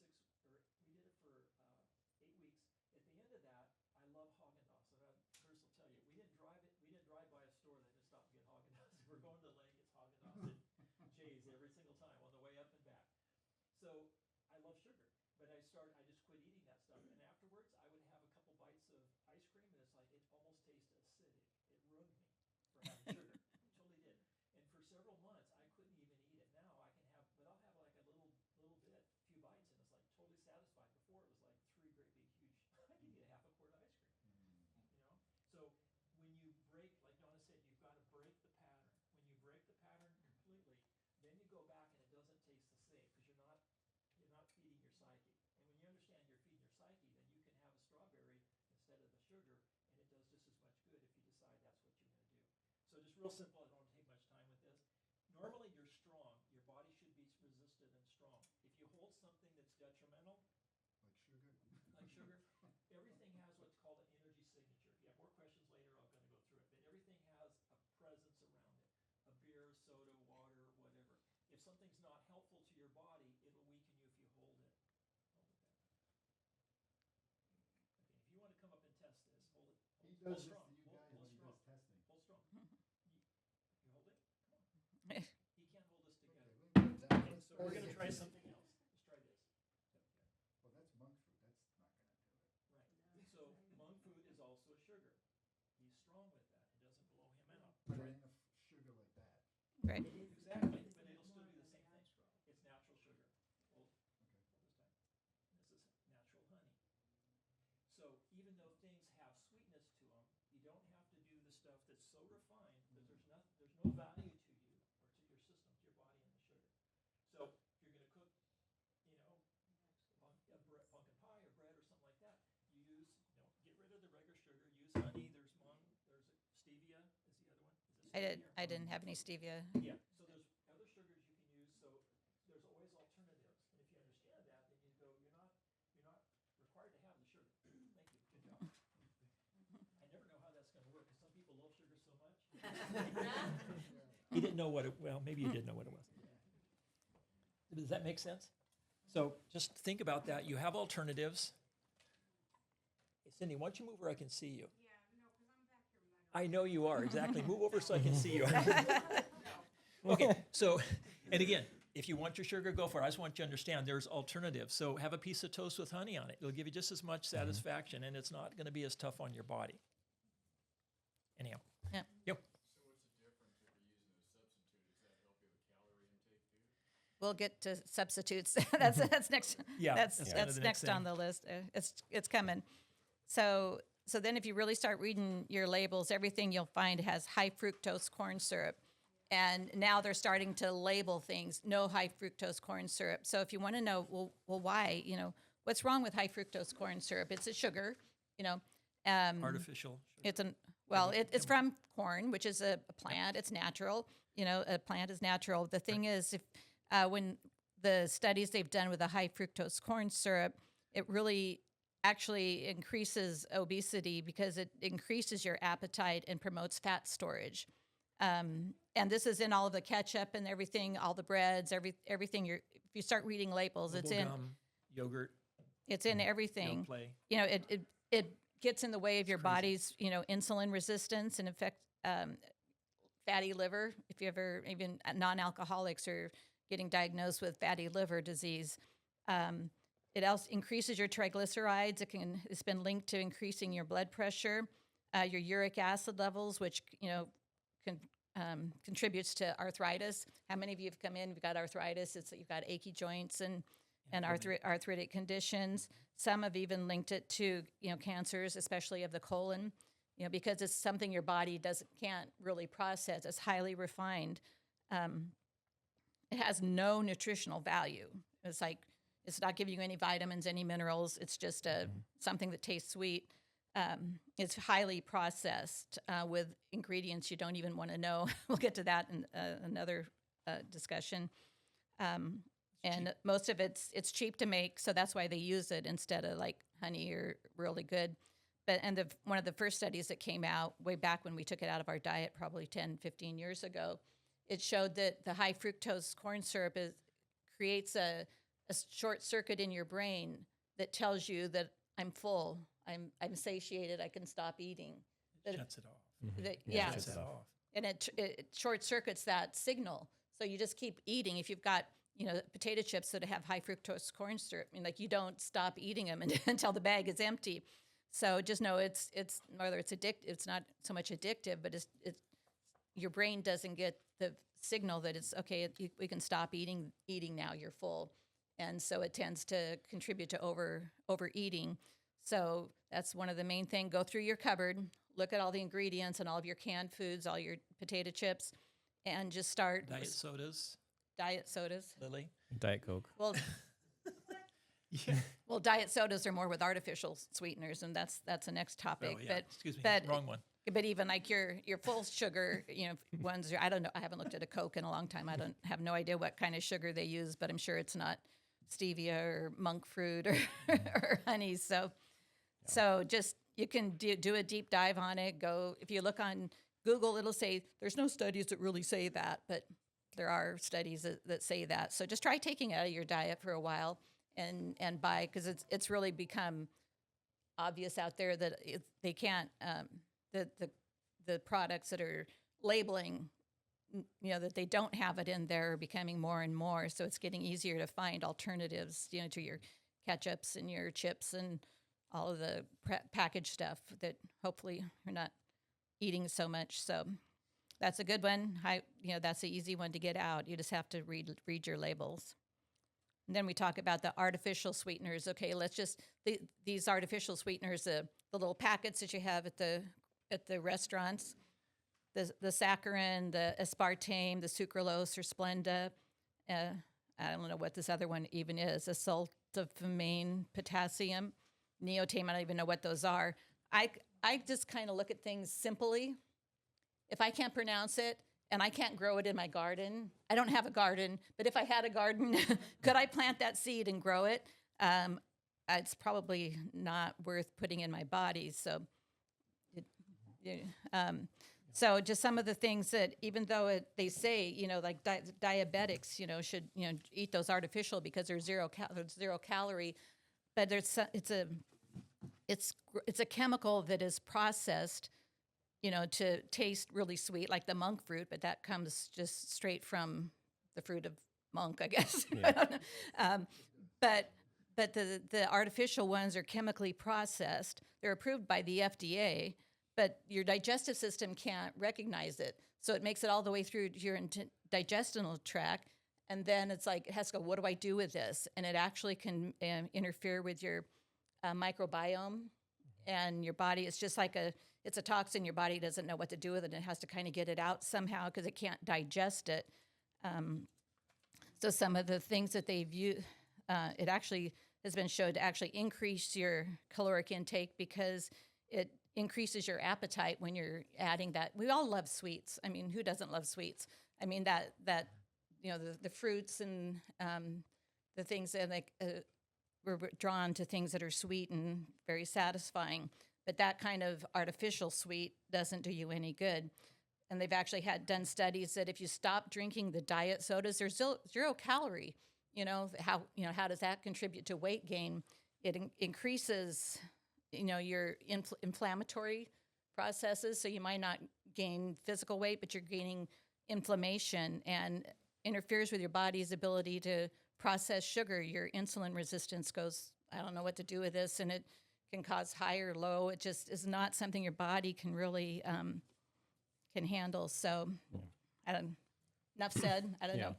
we did it for 8 weeks. At the end of that, I love Haagen-Dazs. And Chris will tell you, we didn't drive by a store that just stopped and get Haagen-Dazs. We're going to the lake, it's Haagen-Dazs and Jay's every single time on the way up and back. So I love sugar, but I just quit eating that stuff. And afterwards, I would have a couple bites of ice cream, and it's like it almost tastes acidic. It ruined me for having sugar. It totally did. And for several months, I couldn't even eat it. Now I can have, but I'll have like a little bit, a few bites, and it's like totally satisfied. Before it was like 3 great big huge. I can eat a half a quart of ice cream. So when you break, like Donna said, you've got to break the pattern. When you break the pattern completely, then you go back and it doesn't taste the same because you're not feeding your psyche. And when you understand you're feeding your psyche, then you can have a strawberry instead of the sugar, and it does just as much good if you decide that's what you're going to do. So just real simple, I don't want to take much time with this. Normally you're strong. Your body should be resistant and strong. If you hold something that's detrimental, Like sugar? everything has what's called an energy signature. If you have more questions later, I'm going to go through it. But everything has a presence around it. A beer, soda, water, whatever. If something's not helpful to your body, it'll weaken you if you hold it. Hold it there. Okay, if you want to come up and test this, hold it. He Hold does this strong. to you Hold guys when he strong. does testing. Hold strong. You hold it? Come on. He can't hold this together. Okay, let me put it down. Okay, so we're going to try something else. Let's try this. Well, that's monk fruit, that's not gonna do it. Right. So monk food is also a sugar. He's strong with that. It doesn't blow him out. But it ain't a sugar like that. Right. Exactly, but it'll still do the same thing. It's natural sugar. Hold this time. This is natural honey. So even though things have sweetness to them, you don't have to do the stuff that's so refined that there's no value to you or to your system, to your body and the sugar. So if you're going to cook, pumpkin pie or bread or something like that, you get rid of the regular sugar. Use honey. There's stevia is the other one. Is it stevia or- I didn't have any stevia. Yeah, so there's other sugars you can use, so there's always alternatives. And if you understand that, then you go, you're not required to have the sugar. Thank you, good job. I never know how that's gonna work, because some people love sugar so much. He didn't know well, maybe you did know what it was. Does that make sense? So just think about that. You have alternatives. Hey, Cindy, why don't you move where I can see you? Yeah, no, because I'm back here and I don't. I know you are, exactly. Move over so I can see you. Okay, so, and again, if you want your sugar, go for it. I just want you to understand there's alternatives. So have a piece of toast with honey on it. It'll give you just as much satisfaction, and it's not going to be as tough on your body. Anyhow. Yeah. Yep. So what's the difference if you're using a substitute? Does that help you with calorie intake too? We'll get to substitutes. that's next. Yeah, that's that's kind of the next next on thing. the list. It's coming. So then, if you really start reading your labels, everything you'll find has high fructose corn syrup, and now they're starting to label things no high fructose corn syrup. So if you want to know, well, why? What's wrong with high fructose corn syrup? It's a sugar. Artificial. It's it's from corn, which is a plant. It's natural. A plant is natural. The thing is, if when the studies they've done with the high fructose corn syrup, it really actually increases obesity because it increases your appetite and promotes fat storage. And this is in all of the ketchup and everything, all the breads, everything. If you start reading labels, it's in Gum, yogurt, it's in everything. play. It gets in the way of your body's, insulin resistance and affect fatty liver. If you ever, even non-alcoholics are getting diagnosed with fatty liver disease. It also increases your triglycerides. It's been linked to increasing your blood pressure, your uric acid levels, which, contributes to arthritis. How many of you have come in, you've got arthritis? You've got achy joints and arthritic conditions. Some have even linked it to, cancers, especially of the colon, because it's something your body can't really process. It's highly refined. It has no nutritional value. It's like, it's not giving you any vitamins, any minerals. It's just something that tastes sweet. It's highly processed with ingredients you don't even want to know. We'll get to that in another discussion. and most of it's cheap to make, so that's why they use it instead of like honey or really good. But one of the first studies that came out way back when we took it out of our diet, probably 10, 15 years ago, it showed that the high fructose corn syrup creates a short circuit in your brain that tells you that I'm full, I'm satiated, I can stop eating. That- Shuts it off. that- Yeah, yeah, Shuts it off. and it short circuits that signal. So you just keep eating. If you've got potato chips that have high fructose corn syrup, I mean, like you don't stop eating them until the bag is empty. So just know it's whether it's addictive. It's not so much addictive, but it's your brain doesn't get the signal that it's okay. We can stop eating now. You're full, and so it tends to contribute to overeating. So that's one of the main things. Go through your cupboard, look at all the ingredients and all of your canned foods, all your potato chips, and just start Diet sodas, diet sodas. Lily. Diet Coke. Well, Yeah. well, diet sodas are more with artificial sweeteners, and that's the next topic. Oh, yeah. But Excuse me. but Wrong one. but even like your full sugar, ones. I don't know. I haven't looked at a Coke in a long time. I don't have no idea what kind of sugar they use, but I'm sure it's not stevia or monk fruit or or honey. So just you can do a deep dive on it. Go if you look on Google, it'll say there's no studies that really say that, but there are studies that say that. So just try taking it out of your diet for a while and buy, because it's really become obvious out there that they can't the products that are labeling that they don't have it in there are becoming more and more, so it's getting easier to find alternatives to your ketchups and your chips and all of the packaged stuff that hopefully you're not eating so much. So that's a good one. That's an easy one to get out. You just have to read your labels. And then we talk about the artificial sweeteners. Okay, let's just these artificial sweeteners, the little packets that you have at the restaurants, the saccharin, the aspartame, the sucralose or Splenda. I don't know what this other one even is. Asulfamine, potassium, neotame. I don't even know what those are. I just kind of look at things simply. If I can't pronounce it, and I can't grow it in my garden. I don't have a garden, but if I had a garden, could I plant that seed and grow it? It's probably not worth putting in my body. So, so just some of the things that, even though they say, like diabetics, should eat those artificial because they're zero calorie, but it's a chemical that is processed to taste really sweet, like the monk fruit, but that comes just straight from the fruit of monk, I guess. Yeah. But the artificial ones are chemically processed. They're approved by the FDA, but your digestive system can't recognize it. So it makes it all the way through your digestional tract, and then it's like, it has to go, what do I do with this? And it actually can interfere with your microbiome and your body. It's just like it's a toxin. Your body doesn't know what to do with it. It has to kind of get it out somehow because it can't digest it. So some of the things that they've used, it actually has been shown to actually increase your caloric intake because it increases your appetite when you're adding that. We all love sweets. I mean, who doesn't love sweets? I mean, that the fruits and the things that we're drawn to things that are sweet and very satisfying. But that kind of artificial sweet doesn't do you any good. And they've actually done studies that if you stop drinking the diet sodas, there's zero calorie. How does that contribute to weight gain? It increases, your inflammatory processes. So you might not gain physical weight, but you're gaining inflammation, and interferes with your body's ability to process sugar. Your insulin resistance goes, I don't know what to do with this, and it can cause high or low. It just is not something your body can really can handle. So, enough said. I don't know.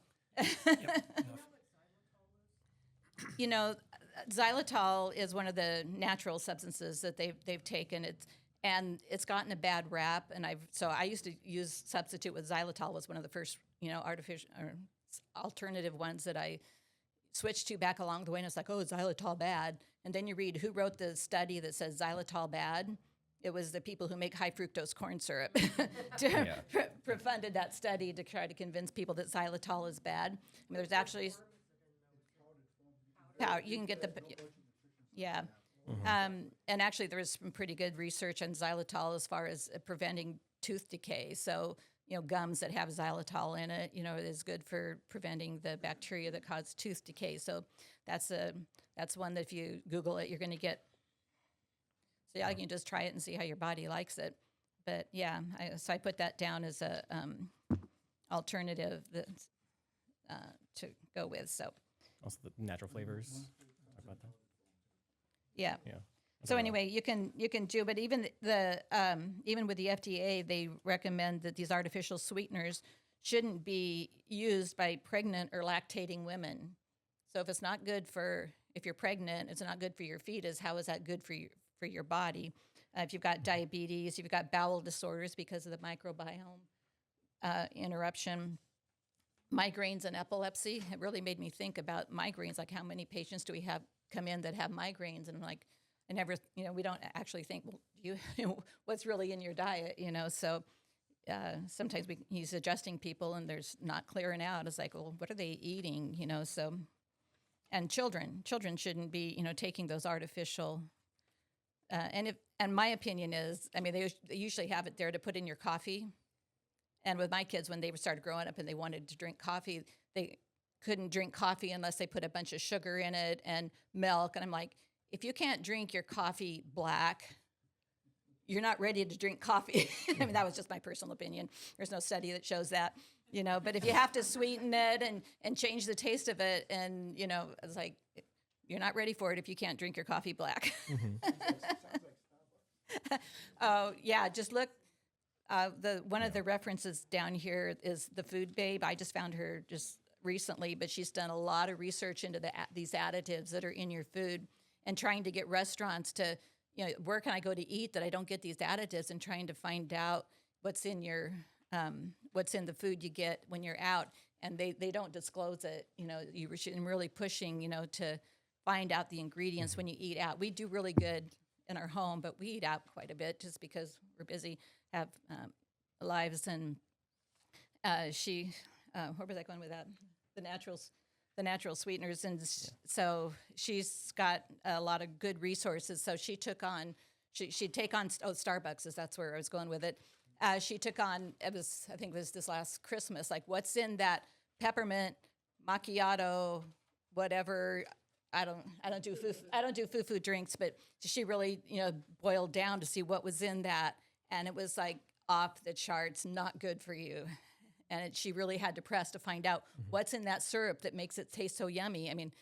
Xylitol is one of the natural substances that they've taken. It's gotten a bad rap, and I used to use substitute with xylitol. Was one of the first artificial or alternative ones that I switched to back along the way, and it's like, oh, xylitol bad. And then you read who wrote the study that says xylitol bad. It was the people who make high fructose corn syrup funded that study to try to convince people that xylitol is bad. I mean, there's actually powder. You can get the yeah. And actually, there was some pretty good research on xylitol as far as preventing tooth decay. So, gums that have xylitol in it, is good for preventing the bacteria that cause tooth decay. So that's one that if you Google it, you're going to get. So yeah, you can just try it and see how your body likes it. But yeah, so I put that down as a alternative that to go with. So Also the natural flavors. Talk about that. yeah. Yeah. So anyway, you can do, but even even with the FDA, they recommend that these artificial sweeteners shouldn't be used by pregnant or lactating women. So if it's not good if you're pregnant, it's not good for your fetus. How is that good for your body? If you've got diabetes, if you've got bowel disorders because of the microbiome interruption, migraines and epilepsy, it really made me think about migraines. Like, how many patients do we have come in that have migraines? And I'm like, I never, we don't actually think, well, what's really in your diet, So sometimes he's adjusting people and there's not clearing out. It's like, well, what are they eating, So, and children shouldn't be, taking those artificial. And my opinion is, I mean, they usually have it there to put in your coffee. And with my kids, when they started growing up and they wanted to drink coffee, they couldn't drink coffee unless they put a bunch of sugar in it and milk. And I'm like, if you can't drink your coffee black, you're not ready to drink coffee. I mean, that was just my personal opinion. There's no study that shows that, but if you have to sweeten it and change the taste of it, and, it's like, you're not ready for it if you can't drink your coffee black. Oh, yeah, just look. One of the references down here is the Food Babe. I just found her just recently, but she's done a lot of research into these additives that are in your food and trying to get restaurants to, where can I go to eat that I don't get these additives, and trying to find out what's in the food you get when you're out. And they don't disclose it. You should really pushing, to find out the ingredients when you eat out. We do really good in our home, but we eat out quite a bit just because we're busy, have lives. And where was I going with that? The natural sweeteners. And so she's got a lot of good resources. So she'd take on, Starbucks, that's where I was going with it. She took on, I think it was this last Christmas, like, what's in that peppermint macchiato, whatever. I don't do foo drinks, but she really, boiled down to see what was in that. And it was like off the charts, not good for you. And she really had to press to find out what's in that syrup that makes it taste so yummy. I mean,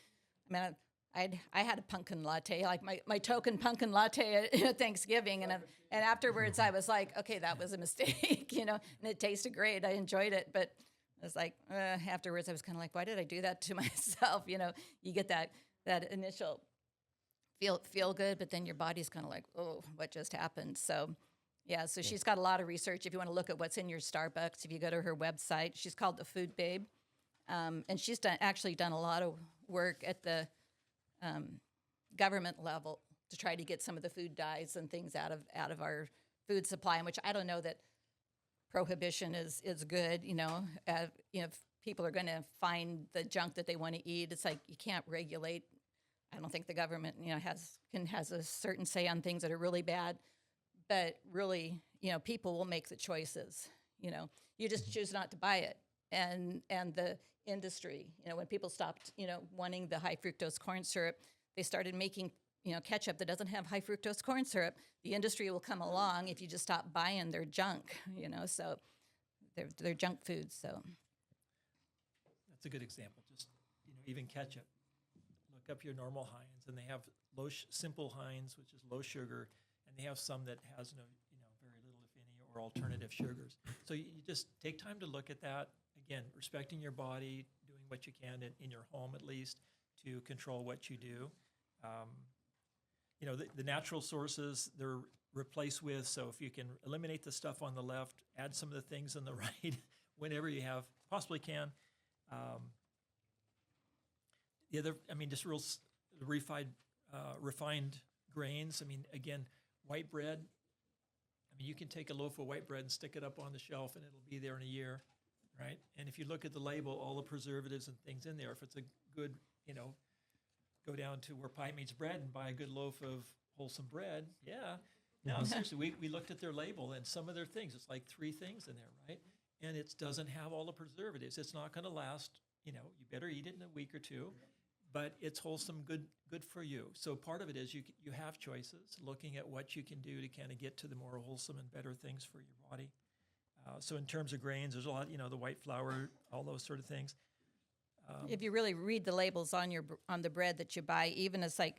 I had a pumpkin latte, like my token pumpkin latte at Thanksgiving. And afterwards I was like, okay, that was a mistake, and it tasted great. I enjoyed it. But I was like, afterwards I was kind of like, why did I do that to myself? You get that initial feel good, but then your body's kind of like, oh, what just happened? So, yeah, so she's got a lot of research. If you want to look at what's in your Starbucks, if you go to her website, she's called the Food Babe, and she's actually done a lot of work at the government level to try to get some of the food dyes and things out of our food supply. And which I don't know that prohibition is good. If people are going to find the junk that they want to eat, it's like you can't regulate. I don't think the government, has a certain say on things that are really bad, but really, people will make the choices. You just choose not to buy it, and the industry, when people stopped, wanting the high fructose corn syrup, they started making, ketchup that doesn't have high fructose corn syrup. The industry will come along if you just stop buying their junk. So they're junk foods. So That's a good example. Just, even ketchup. Look up your normal Heinz, and they have simple Heinz, which is low sugar, and they have some that has very little, if any, or alternative sugars. So you just take time to look at that. Again, respecting your body, doing what you can in your home at least to control what you do. The natural sources they're replaced with. So if you can eliminate the stuff on the left, add some of the things on the right, whenever you possibly can. The other, just real refined grains. Again, white bread. You can take a loaf of white bread and stick it up on the shelf, and it'll be there in a year, right? And if you look at the label, all the preservatives and things in there, if it's a good, go down to where pie meets bread and buy a good loaf of wholesome bread. Yeah. No, seriously, we looked at their label and some of their things, it's like 3 things in there, right? And it doesn't have all the preservatives. It's not going to last, you better eat it in a week or 2, but it's wholesome, good for you. So part of it is you have choices, looking at what you can do to kind of get to the more wholesome and better things for your body. So in terms of grains, there's a lot, the white flour, all those sort of things. If you really read the labels on on the bread that you buy, even it's like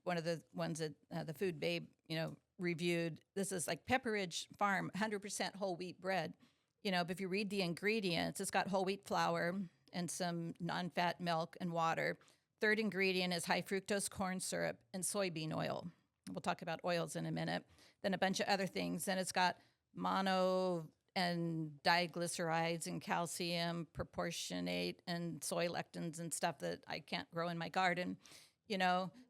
one of the ones that the Food Babe, reviewed. This is like Pepperidge Farm 100% whole wheat bread. But if you read the ingredients, it's got whole wheat flour and some non-fat milk and water. Third ingredient is high fructose corn syrup and soybean oil. We'll talk about oils in a minute. Then a bunch of other things. Then it's got mono and diglycerides and calcium proportionate and soy lectins and stuff that I can't grow in my garden.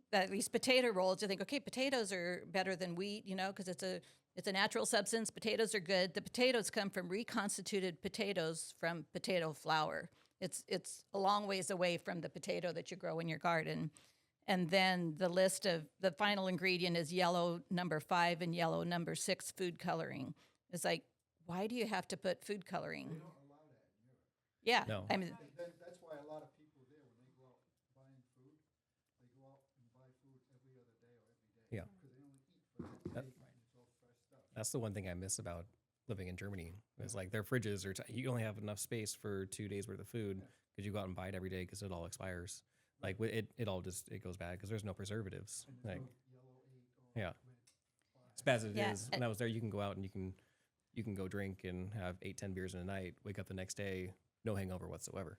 That these potato rolls, you think, okay, potatoes are better than wheat, because it's a natural substance. Potatoes are good. The potatoes come from reconstituted potatoes from potato flour. It's a long ways away from the potato that you grow in your garden. And then the list of the final ingredient is yellow number 5 and yellow number 6 food coloring. It's like, why do you have to put food coloring? They don't allow that in Europe. Yeah, No. I mean, That's why a lot of people there, when they go out buying food, they go out and buy food every other day or every day. Yeah. Because they only eat for that day and it's all fresh stuff. That's the one thing I miss about living in Germany. It's like their fridges are, you only have enough space for 2 days worth of food because you go out and buy it every day because it all expires. Like it all just, it goes bad because there's no preservatives. And there's Like, no yellow 8 or yeah. red 5. As bad as it Yeah, is, when I was there, you can go out and you can go drink and have 8-10 beers in a night, wake up the next day, no hangover whatsoever.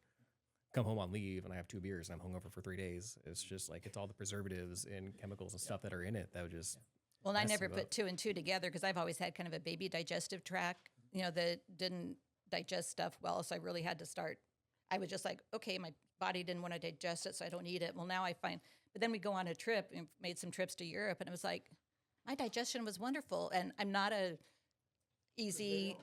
Come home on leave and I have 2 beers and I'm hungover for 3 days. It's just like, it's all the preservatives and chemicals and stuff that are in it that would just, well, and I mess never you put up. 2 and 2 together because I've always had kind of a baby digestive tract, that didn't digest stuff well. So I really had to start. I was just like, okay, my body didn't want to digest it, so I don't eat it. Well, now I find, but then we go on a trip and made some trips to Europe, and it was like, my digestion was wonderful, and I'm not a easy.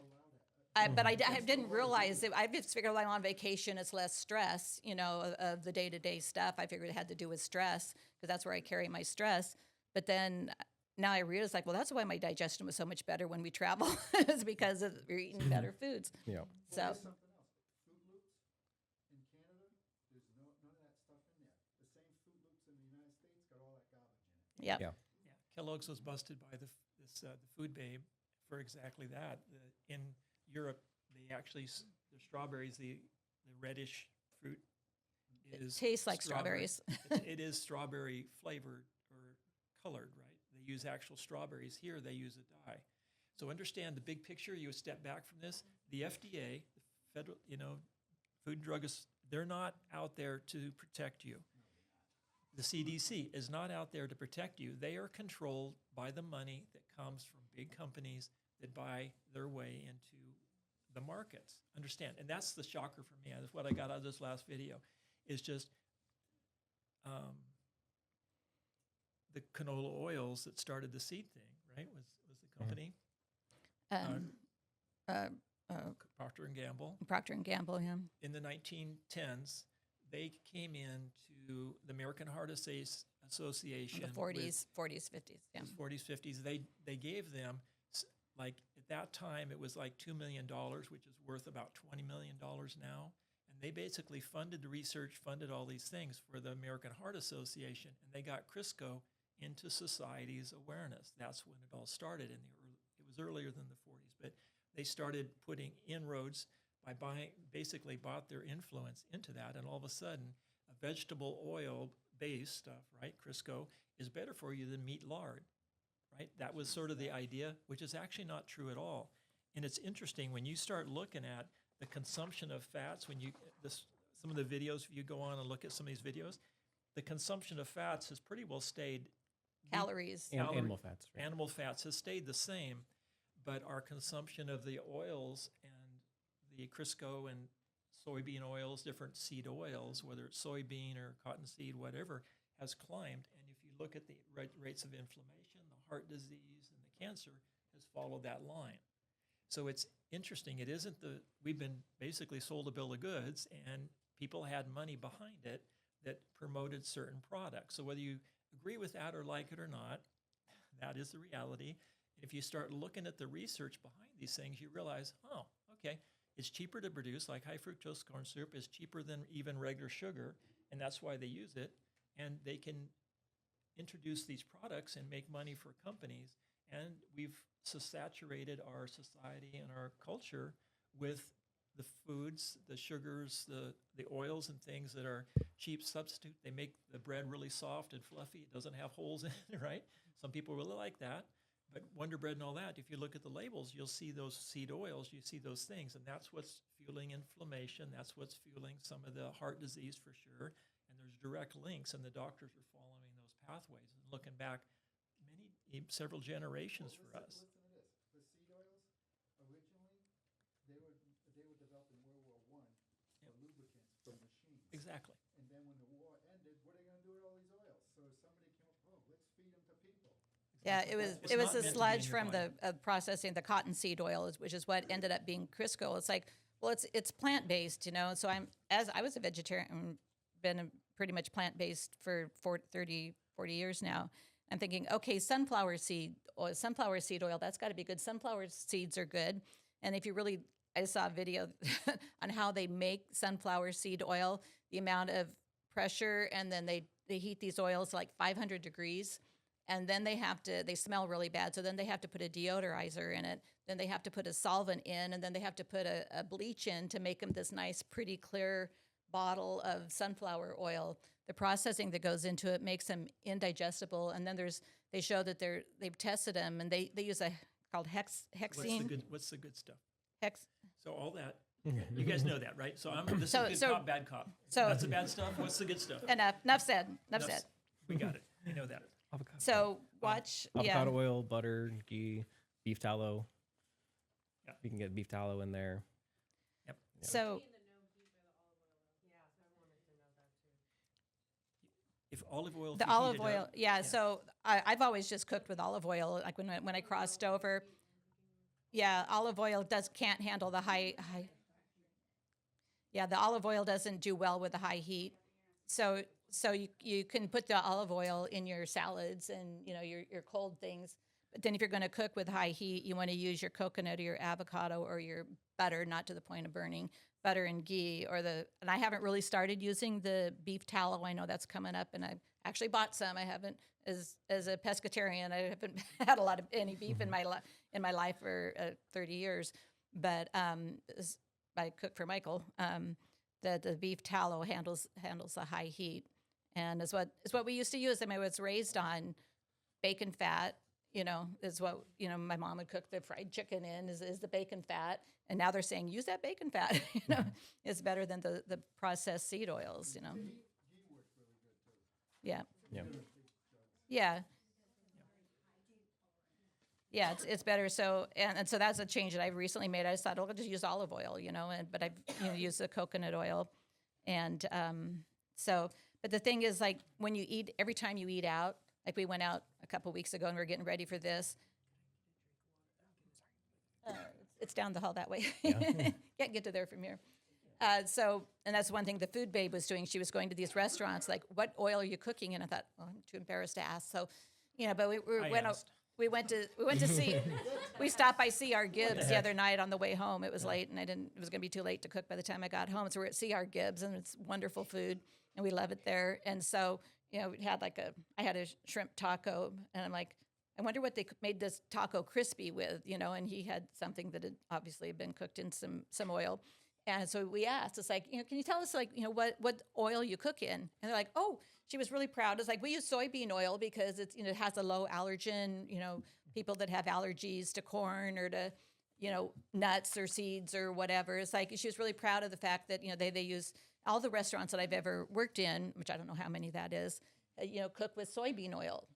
But I didn't realize that. I just figured while I'm on vacation, it's less stress, of the day-to-day stuff. I figured it had to do with stress because that's where I carry my stress. But then now I realize, like, well, that's why my digestion was so much better when we travel, is because we're eating better foods. you know, Well, So, there's something else. Fruit Loops in Canada, there's none of that stuff in there. The same Fruit Loops in the United States got all that garbage in it. yep. Yeah. Yeah, Kellogg's was busted by the Food Babe for exactly that. In Europe, they actually the strawberries, the reddish fruit is tastes like strawberry. strawberries. It is strawberry flavored or colored, right? They use actual strawberries. Here, they use a dye. So understand the big picture. You step back from this. The FDA, the federal, Food and Drug, they're not out there to protect you. The CDC is not out there to protect you. They are controlled by the money that comes from big companies that buy their way into the markets. Understand? And that's the shocker for me. That's what I got out of this last video, is just the canola oils that started the seed thing, right? Was the company Procter and Gamble. Procter and Gamble, yeah. In the 1910s, they came into the American Heart Association. In the 40s, 40s, 50s, yeah. 40s, 50s. They gave them, like at that time, it was like $2 million, which is worth about $20 million now. And they basically funded the research, funded all these things for the American Heart Association, and they got Crisco into society's awareness. That's when it all started. It was earlier than the 40s, but they started putting inroads by basically bought their influence into that, and all of a sudden, a vegetable oil-based stuff, right, Crisco, is better for you than meat lard, right? That was sort of the idea, which is actually not true at all. And it's interesting when you start looking at the consumption of fats, some of the videos, if you go on and look at some of these videos, the consumption of fats has pretty well stayed. Calories. and Calorie- animal fats. Right? Animal fats has stayed the same, but our consumption of the oils and the Crisco and soybean oils, different seed oils, whether it's soybean or cottonseed, whatever, has climbed. And if you look at the rates of inflammation, the heart disease, and the cancer has followed that line. So it's interesting. It isn't we've been basically sold a bill of goods and people had money behind it that promoted certain products. So whether you agree with that or like it or not, that is the reality. If you start looking at the research behind these things, you realize, oh, okay, it's cheaper to produce, like high fructose corn syrup is cheaper than even regular sugar, and that's why they use it. And they can introduce these products and make money for companies. And we've saturated our society and our culture with the foods, the sugars, the oils and things that are cheap substitute. They make the bread really soft and fluffy. It doesn't have holes in it, right? Some people really like that. But Wonder Bread and all that, if you look at the labels, you'll see those seed oils, you see those things, and that's what's fueling inflammation. That's what's fueling some of the heart disease for sure. And there's direct links, and the doctors are following those pathways and looking back several generations for us. Listen to this. The seed oils, originally, they were developed in World War I for lubricants for machines. Exactly. And then when the war ended, what are they going to do with all these oils? So somebody came up, oh, let's feed them to people. Yeah, it It's was not the meant to be in sludge your from the body. processing the cottonseed oil, which is what ended up being Crisco. It's like, well, it's plant based, you know. So I was a vegetarian, been pretty much plant based for 40 years now. I'm thinking, okay, sunflower seed oil, that's got to be good. Sunflower seeds are good, and if you really, I saw a video on how they make sunflower seed oil, the amount of pressure, and then they heat these oils to like 500 degrees. And then they smell really bad. So then they have to put a deodorizer in it. Then they have to put a solvent in, and then they have to put a bleach in to make them this nice, pretty clear bottle of sunflower oil. The processing that goes into it makes them indigestible. And then they show that they've tested them, and they use a called hexene. What's the good stuff? Hex. So all that, you guys know that, right? So this So- is good so- cop, bad cop. so- That's the bad stuff. What's the good stuff? Enough said. Enough said. We got it. We know that. Avocado. So watch. Avocado oil, butter, ghee, beef tallow. Yeah. You can get beef tallow in there. Yep. So If olive oil, if the you heat olive it oil, up- yeah. So I've always just cooked with olive oil. Like when I crossed over, yeah, olive oil can't handle the high. Yeah, the olive oil doesn't do well with the high heat. So you can put the olive oil in your salads and your cold things. But then if you're going to cook with high heat, you want to use your coconut or your avocado or your butter, not to the point of burning, butter and ghee and I haven't really started using the beef tallow. I know that's coming up, and I actually bought some. I haven't, as a pescatarian, I haven't had any beef in my life for 30 years. But I cook for Michael. The beef tallow handles the high heat, and is what we used to use. I mean, I was raised on bacon fat. Is what my mom would cook the fried chicken in is the bacon fat, and now they're saying use that bacon fat. It's better than the processed seed oils. Ghee works really good too. Yeah, Yeah. yeah. Yeah, it's better. So and so that's a change that I recently made. I just thought, I'll just use olive oil, but I've used the coconut oil, and but the thing is, like when you eat, every time you eat out, like we went out a couple weeks ago and we are getting ready for this. It's down the hall that way. Can't get to there from here. And that's one thing the food babe was doing. She was going to these restaurants, like, what oil are you cooking? And I thought, well, I'm too embarrassed to ask. So, but we went to see, we stopped by C.R. Gibbs the other night on the way home. It was late, and it was going to be too late to cook by the time I got home. So we're at C.R. Gibbs, and it's wonderful food, and we love it there. And so, we had I had a shrimp taco, and I'm like, I wonder what they made this taco crispy with, and he had something that had obviously been cooked in some oil. And so we asked, it's like, can you tell us, like, what oil you cook in? And they're like, oh, she was really proud. It's like, we use soybean oil because it's, it has a low allergen, people that have allergies to corn or to, nuts or seeds or whatever. It's like, she was really proud of the fact that, they use, all the restaurants that I've ever worked in, which I don't know how many that is, cook with soybean oil.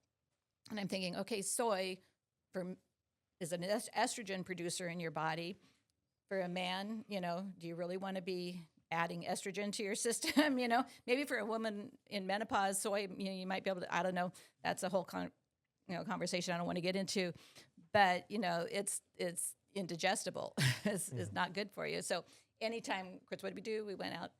And I'm thinking, okay, soy is an estrogen producer in your body. For a man, do you really want to be adding estrogen to your system? Maybe for a woman in menopause, soy, you might be able to, I don't know. That's a whole conversation I don't want to get into. But, it's indigestible. It's not good for you. So anytime, of course, what did we do? We went out,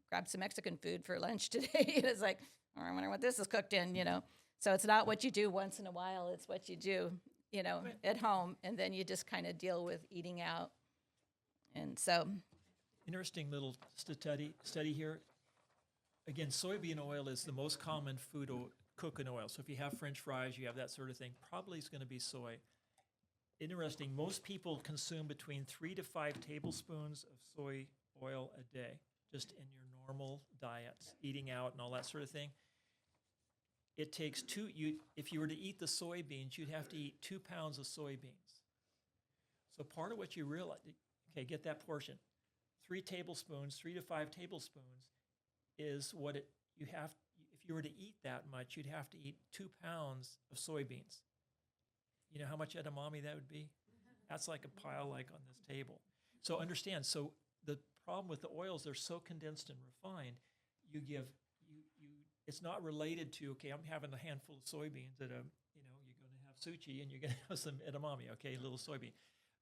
grabbed some Mexican food for lunch today. And it's like, oh, I wonder what this is cooked in, you know. So it's not what you do once in a while. It's what you do, you know, at home. And then you just kind of deal with eating out. And so, Interesting little study here. Again, soybean oil is the most common food cooking oil. So if you have French fries, you have that sort of thing, probably is going to be soy. Interesting, most people consume between 3 to 5 tablespoons of soy oil a day, just in your normal diets, eating out and all that sort of thing. It takes if you were to eat the soybeans, you'd have to eat 2 pounds of soybeans. So part of what you realize, okay, get that portion. 3 to 5 tablespoons is what you have. If you were to eat that much, you'd have to eat 2 pounds of soybeans. You know how much edamame that would be? That's like a pile like on this table. So understand, so the problem with the oils, they're so condensed and refined, it's not related to, okay, I'm having a handful of soybeans at you're going to have sushi and you're going to have some edamame, okay, a little soybean.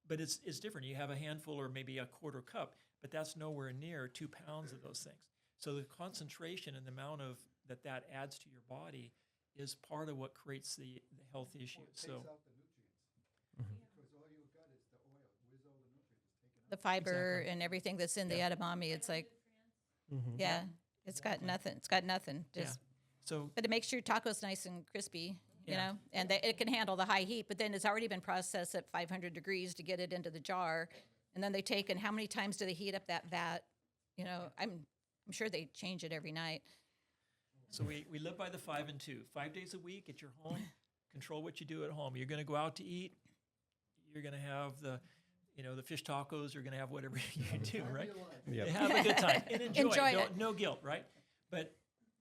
But it's different. You have a handful or maybe a quarter cup, but that's nowhere near 2 pounds of those things. So the concentration and the amount of that adds to your body is part of what creates the health issues. Well, it So takes out the nutrients. Because all you got is the oil. Where's all the nutrients? It's taken the out. fiber Exactly. and everything that's in the Yeah. edamame, it's like, Mm-hmm. yeah, it's got nothing. It's got nothing. Just, so but it makes your tacos nice and crispy, you Yeah. know, and it can handle the high heat, but then it's already been processed at 500 degrees to get it into the jar. And then they take, and how many times do they heat up that vat? You know, I'm sure they change it every night. So we live by the 5 and 2. 5 days a week at your home, control what you do at home. You're going to go out to eat. You're going to have the fish tacos. You're going to have whatever you do, right? Yep. Have a good time and enjoy, Enjoy it. it. No guilt, right? But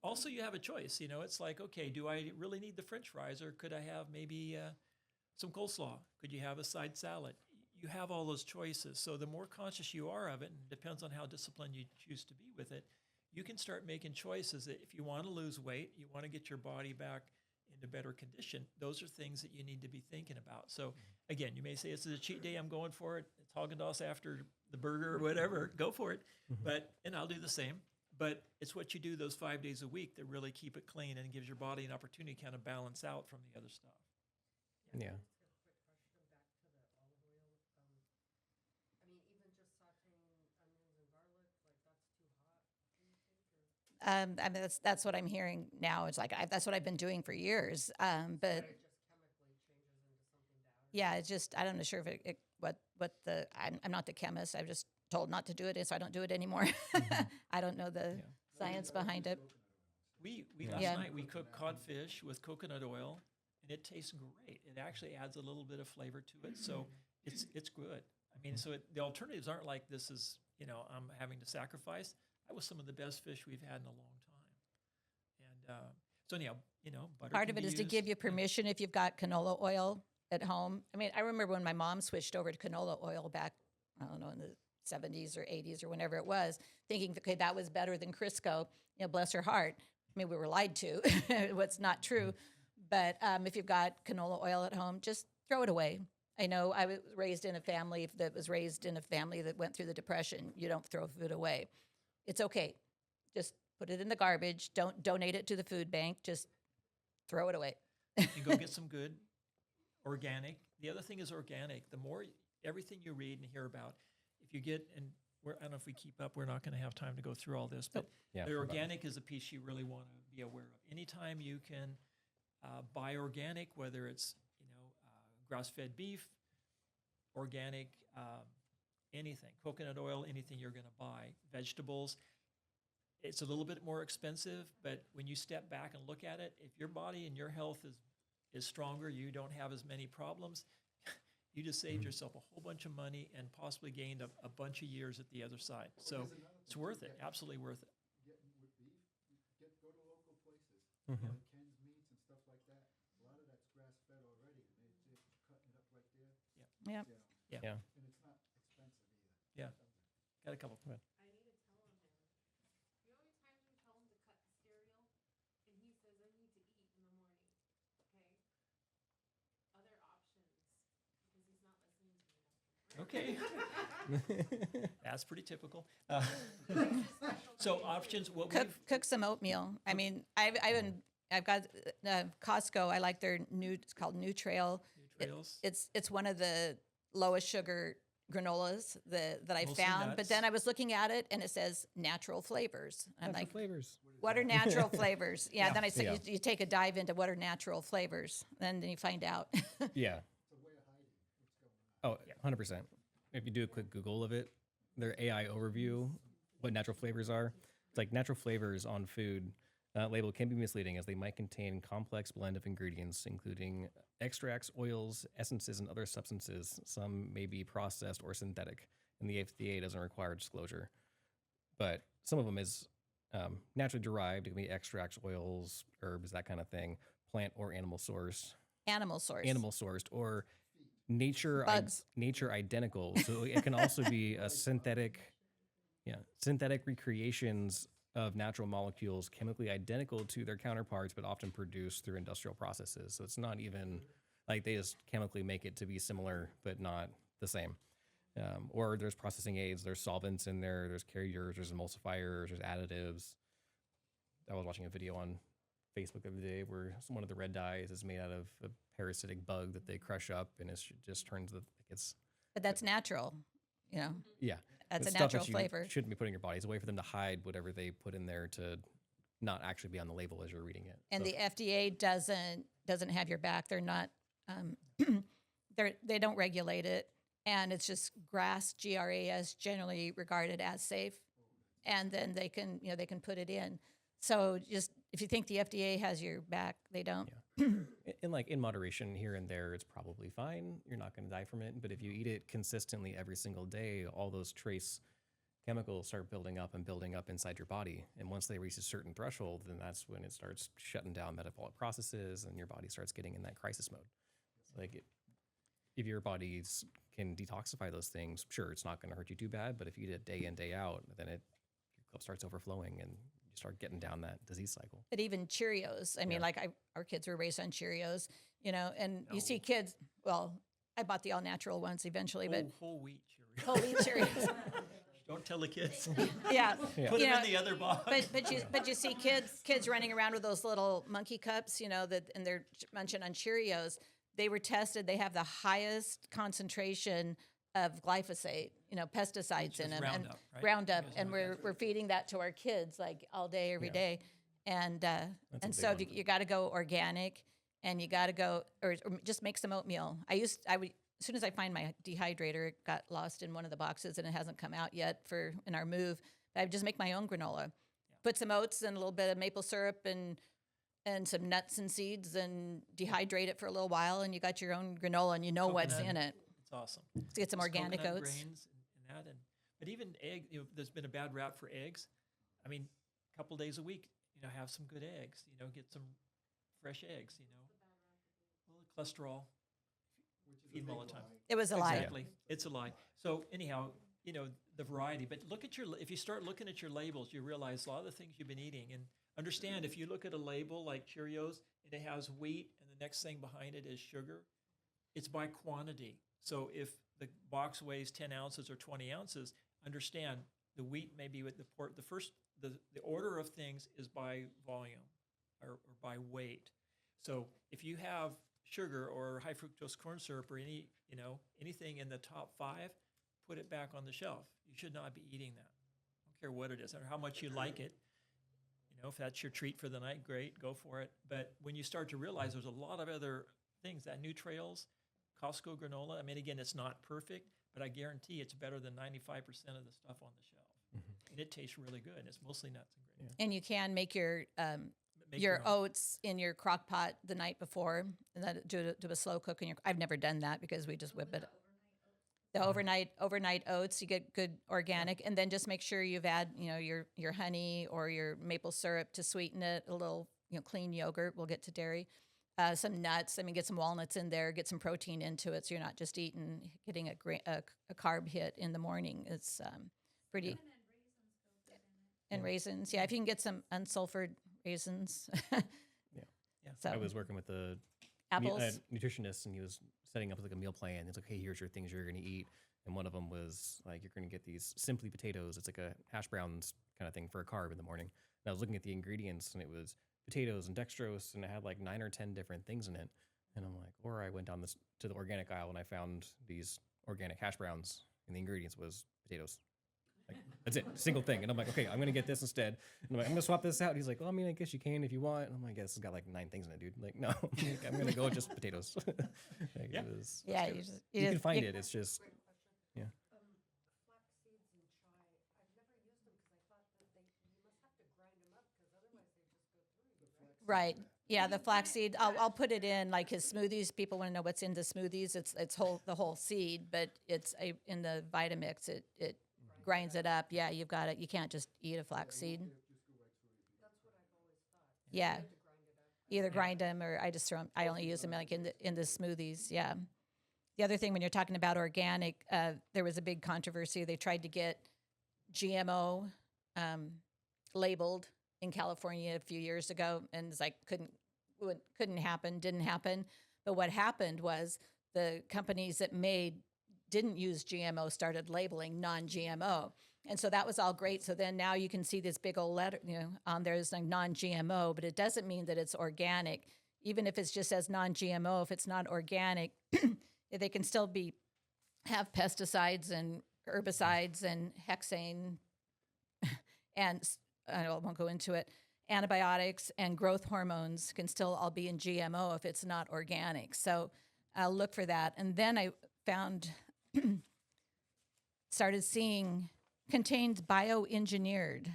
also you have a choice. You know, it's like, okay, do I really need the French fries, or could I have maybe some coleslaw? Could you have a side salad? You have all those choices. So the more conscious you are of it, and it depends on how disciplined you choose to be with it, you can start making choices that if you want to lose weight, you want to get your body back into better condition, those are things that you need to be thinking about. So again, you may say, this is a cheat day, I'm going for it. It's Haagen-Dazs after the burger or whatever, go for it. And I'll do the same. But it's what you do those 5 days a week that really keep it clean and gives your body an opportunity to kind of balance out from the other stuff. Yeah. I mean, that's what I'm hearing now. It's like that's what I've been doing for years. But yeah, it's just I'm not sure if I'm not the chemist. I'm just told not to do it, so I don't do it anymore. I don't know the science behind it. We Yeah. last Yeah. night we cooked codfish with coconut oil, and it tastes great. It actually adds a little bit of flavor to it, so it's good. I mean, so the alternatives aren't like this is I'm having to sacrifice. That was some of the best fish we've had in a long time. And so anyhow, butter. Part can of it be is to used. give you permission if you've got canola oil at home. I mean, I remember when my mom switched over to canola oil back, I don't know, in the 70s or 80s or whenever it was, thinking, okay, that was better than Crisco. Bless her heart. I mean, we were lied to. What's not true. But if you've got canola oil at home, just throw it away. I know I was raised in a family that went through the Depression. You don't throw food away. It's okay. Just put it in the garbage. Don't donate it to the food bank. Just throw it away. And go get some good organic. The other thing is organic. The more everything you read and hear about, if you get I don't know if we keep up, we're not going to have time to go through all this, but Yeah. the organic is a piece you really want to be aware of. Anytime you can buy organic, whether it's grass-fed beef, organic, anything, coconut oil, anything you're going to buy, vegetables. It's a little bit more expensive, but when you step back and look at it, if your body and your health is stronger, you don't have as many problems, you just saved yourself a whole bunch of money and possibly gained a bunch of years at the other side. So there's another it's thing worth too, it, that absolutely worth it. Getting with beef, go to local places. Mhm. Like Ken's Meats and stuff like that. A lot of that's grass-fed already. And they're just cutting it up right there. Yep. Yeah. Yeah. And it's not expensive either. Yeah. Got a couple. I need to tell him. You know how many times we tell him to cut the cereal, and he says, I need to eat in the morning. Okay? Other options, because he's not listening to me. Okay. That's pretty typical. So options, what Cook we've, cook some oatmeal. I mean, I've got Costco. I like their new. It's called New Trail. trails, It's one of the lowest sugar granolas that I Mostly found. But nuts. then I was looking at it and it says natural flavors. I'm Natural like, flavors. what are natural flavors? Yeah. Yeah. Then I said, Yeah. you take a dive into what are natural flavors, and then you find out. Yeah. Oh, 100%. If you do a quick Google of it, their AI overview, what natural flavors are, it's like natural flavors on food. That label can be misleading as they might contain complex blend of ingredients, including extracts, oils, essences, and other substances. Some may be processed or synthetic, and the FDA doesn't require disclosure. But some of them is naturally derived. It can be extracts, oils, herbs, that kind of thing, plant or animal source. Animal source. Animal sourced or nature Bugs. nature identical. So it can also be a synthetic recreations of natural molecules chemically identical to their counterparts, but often produced through industrial processes. So it's not even like they just chemically make it to be similar, but not the same. Or there's processing aids, there's solvents in there, there's carriers, there's emulsifiers, there's additives. I was watching a video on Facebook the other day where one of the red dyes is made out of a parasitic bug that they crush up, and it just turns the it's But that's natural. You know, yeah. that's It's a stuff natural that you flavor. shouldn't be putting in your body. It's a way for them to hide whatever they put in there to not actually be on the label as you're reading it. And So- the FDA doesn't have your back. They're not. They don't regulate it, and it's just GRAS, generally regarded as safe, and then they can put it in. So just if you think the FDA has your back, they don't. And like in moderation here and there, it's probably fine. You're not going to die from it. But if you eat it consistently every single day, all those trace chemicals start building up inside your body. And once they reach a certain threshold, then that's when it starts shutting down metabolic processes and your body starts getting in that crisis mode. Like if your body can detoxify those things, sure, it's not going to hurt you too bad. But if you eat it day in, day out, then your cup starts overflowing and you start getting down that disease cycle. But even Cheerios, I mean, like our kids were raised on Cheerios, and you see kids. Well, I bought the all natural ones eventually, but whole wheat Cheerios. whole wheat Cheerios. Don't tell the kids. Yeah. Put them in the other box. But you see kids running around with those little monkey cups, and they're munching on Cheerios. They were tested. They have the highest concentration of glyphosate, pesticides in them, Roundup, and right? Roundup, You guys and know we're feeding that to our kids like all day, every day, and a so big you got to go organic, and you got to go or just make some oatmeal. As soon as I find my dehydrator, it got lost in one of the boxes and it hasn't come out yet in our move. I would just make my own granola, put some oats and a little bit of maple syrup and some nuts and seeds and dehydrate it for a little while, and you got your own granola and you know what's Coconut. in it. It's awesome. Let's get some It's organic coconut oats. grains and that, but even egg. There's been a bad rap for eggs. I mean, a couple days a week, have some good eggs. Get some fresh eggs. A little cholesterol. Feed them all the time. It was a lie. Exactly, it's a lie. So anyhow, the variety. But if you start looking at your labels, you realize a lot of the things you've been eating. And understand, if you look at a label like Cheerios and it has wheat, and the next thing behind it is sugar, it's by quantity. So if the box weighs 10 ounces or 20 ounces, understand the wheat may be with the order of things is by volume or by weight. So if you have sugar or high fructose corn syrup or anything in the top 5, put it back on the shelf. You should not be eating that. I don't care what it is or how much you like it. If that's your treat for the night, great, go for it. But when you start to realize there's a lot of other things, that New Trails, Costco granola, I mean, again, it's not perfect, but I guarantee it's better than 95% of the stuff on the shelf. And it tastes really good. And it's mostly nuts and grains. And you can make your Make your own. oats in your crock pot the night before, and then do a slow cook in your. I've never done that because we just whip it. The overnight oats, you get good organic, and then just make sure you've add your honey or your maple syrup to sweeten it. A little clean yogurt. We'll get to dairy. Some nuts. I mean, get some walnuts in there. Get some protein into it, so you're not just getting a carb hit in the morning. It's pretty. And raisins, yeah. If you can get some unsulfured raisins. Yeah. So I was working with a apples. nutritionist, and he was setting up like a meal plan. It's like, hey, here's your things you're going to eat. And one of them was like, you're going to get these simply potatoes. It's like a hash browns kind of thing for a carb in the morning. And I was looking at the ingredients, and it was potatoes and dextrose, and it had like 9 or 10 different things in it. And I'm like, or I went down this to the organic aisle, and I found these organic hash browns, and the ingredients was potatoes. Like, that's it, single thing. And I'm like, okay, I'm gonna get this instead. And I'm like, I'm gonna swap this out. And he's like, well, I mean, I guess you can if you want. And I'm like, I guess it's got like 9 things in it, dude. Like, no, I'm gonna go with just potatoes. Like, Yeah. Yeah, you can find it. It's just, yeah. Flax seeds and chai, I've never used them because I thought that you must have to grind them up because otherwise they just go through you, right? Right. Yeah, the flaxseed. I'll put it in like his smoothies. People want to know what's in the smoothies. It's the whole seed, but it's in the Vitamix. It grinds it up. Yeah, you've got it. You can't just eat a flaxseed. That's what I've always thought. Yeah, To grind it up. either grind them or I just throw them. I only use them like in the smoothies. Yeah. The other thing when you're talking about organic, there was a big controversy. They tried to get GMO labeled in California a few years ago, and it's like couldn't happen, didn't happen. But what happened was the companies that didn't use GMO started labeling non-GMO, and so that was all great. So then now you can see this big old letter, on there is like non-GMO, but it doesn't mean that it's organic. Even if it just says non-GMO, if it's not organic, they can still have pesticides and herbicides and hexane and I won't go into it. Antibiotics and growth hormones can still all be in GMO if it's not organic. So I'll look for that. And then I started seeing contains bioengineered.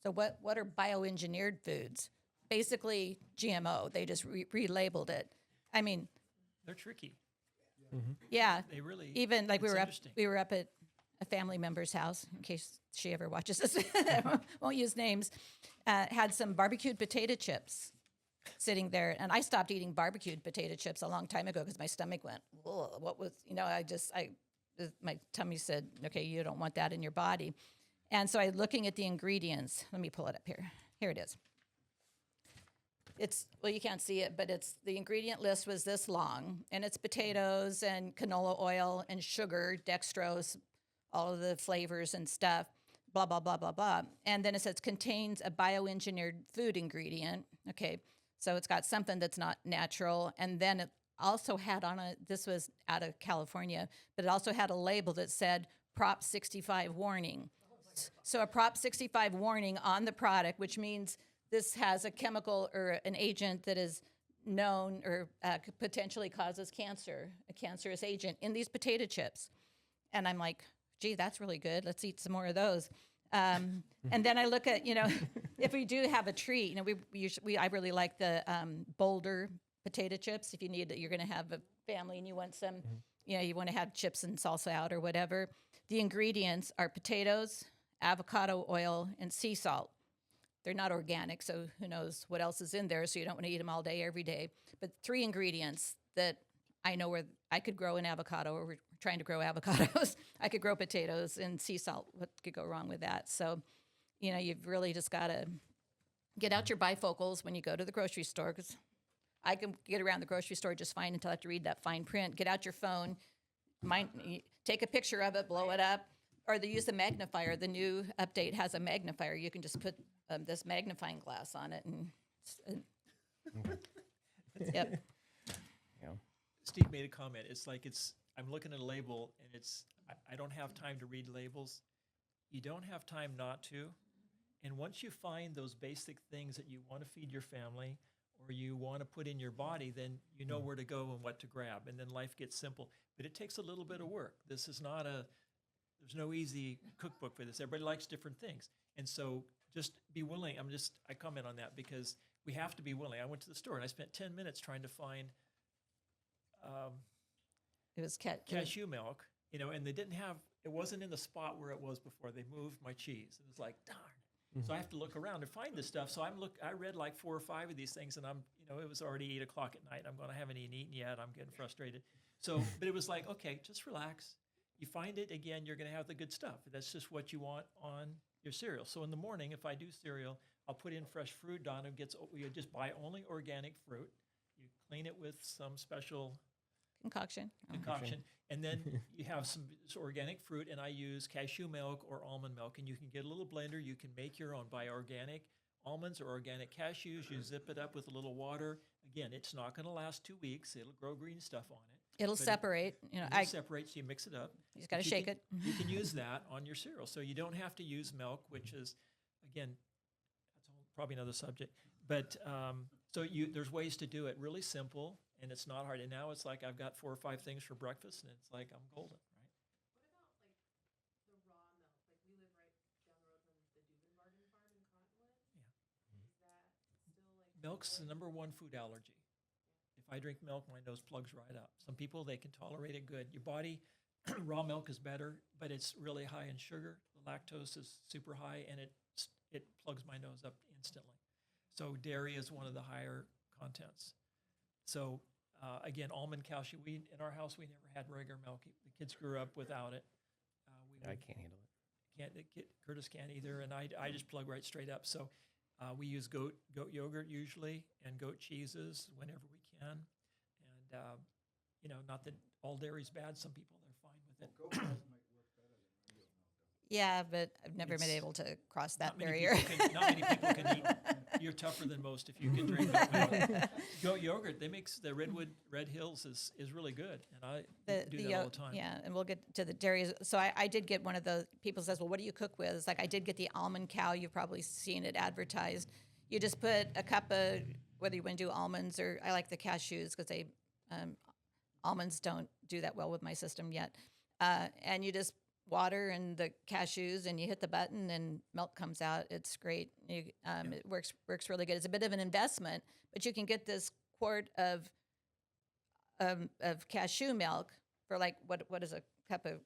So what are bioengineered foods? Basically GMO. They just relabeled it. I mean, They're tricky. yeah. They really. Even like it's interesting. we were up at a family member's house, in case she ever watches this. Won't use names. Had some barbecued potato chips sitting there, and I stopped eating barbecued potato chips a long time ago because my stomach went, ugh, what was, my tummy said, okay, you don't want that in your body. And so I looking at the ingredients. Let me pull it up here. Here it is. Well, you can't see it, but the ingredient list was this long, and it's potatoes and canola oil and sugar, dextrose, all of the flavors and stuff, blah, blah, blah, blah, blah. And then it says contains a bioengineered food ingredient. Okay, so it's got something that's not natural. And then it also had on it, this was out of California, but it also had a label that said Prop 65 warning. So a Prop 65 warning on the product, which means this has a chemical or an agent that is known or potentially causes cancer, a cancerous agent in these potato chips. And I'm like, gee, that's really good. Let's eat some more of those. And then I look at, if we do have a treat, I really like the Boulder potato chips. If you're going to have a family and you want some, you want to have chips and salsa out or whatever. The ingredients are potatoes, avocado oil, and sea salt. They're not organic, so who knows what else is in there, so you don't want to eat them all day, every day. But 3 ingredients that I know where I could grow an avocado, or we're trying to grow avocados. I could grow potatoes and sea salt. What could go wrong with that? So, you've really just got to get out your bifocals when you go to the grocery store, because I can get around the grocery store just fine until I have to read that fine print. Get out your phone, take a picture of it, blow it up, or they use the magnifier. The new update has a magnifier. You can just put this magnifying glass on it, and yep. Yeah. Steve made a comment. It's like I'm looking at a label, and I don't have time to read labels. You don't have time not to. And once you find those basic things that you want to feed your family or you want to put in your body, then you know where to go and what to grab. And then life gets simple. But it takes a little bit of work. This is not there's no easy cookbook for this. Everybody likes different things. And so just be willing. I comment on that because we have to be willing. I went to the store and I spent 10 minutes trying to find It was cashew milk, and it wasn't in the spot where it was before. They moved my cheese. It was like, darn. So I have to look around and find this stuff. So I read like 4 or 5 of these things, and it was already 8 o'clock at night. I'm going, I haven't even eaten yet. I'm getting frustrated. So, but it was like, okay, just relax. You find it again, you're going to have the good stuff. That's just what you want on your cereal. So in the morning, if I do cereal, I'll put in fresh fruit. Donna you just buy only organic fruit. You clean it with some special concoction. Oh. concoction. And then you have some organic fruit, and I use cashew milk or almond milk. And you can get a little blender. You can make your own. Buy organic almonds or organic cashews. You zip it up with a little water. Again, it's not going to last 2 weeks. It'll grow green stuff on it. It'll But separate. You know, It separates. You mix it up. you just got to You shake can- it. You can use that on your cereal, so you don't have to use milk, which is, again, that's probably another subject. But there's ways to do it really simple, and it's not hard. And now it's like I've got 4 or 5 things for breakfast, and it's like I'm golden, right? What about like the raw milk? Like we live right down the road from the Dubin Garden Farm in Cottonwood. Yeah. Is that still like Milk's the number 1 food allergy. If I drink milk, my nose plugs right up. Some people, they can tolerate it good. Your body, raw milk is better, but it's really high in sugar. The lactose is super high, and it plugs my nose up instantly. So dairy is one of the higher contents. So again, almond calcium. In our house, we never had regular milk. The kids grew up without it. I can't handle it. Curtis can't either, and I just plug right straight up. So we use goat yogurt usually, and goat cheeses whenever we can. And not that all dairy's bad. Some people are fine with it. Goat milk might work better than real milk, though. Yeah, but I've never been It's- able to cross that Not many barrier. not many people can eat. You're tougher than most if you can drink goat milk. Goat yogurt, they makes the Red Hills is really good, and I do that all the time. Yeah, and we'll get to the dairy. So I did get one of the people says, well, what do you cook with? It's like I did get the almond cow. You've probably seen it advertised. You just put a cup of, whether you want to do almonds or I like the cashews because almonds don't do that well with my system yet. And you just water and the cashews and you hit the button and milk comes out. It's great. It works really good. It's a bit of an investment, but you can get this quart of cashew milk for like what does a cup of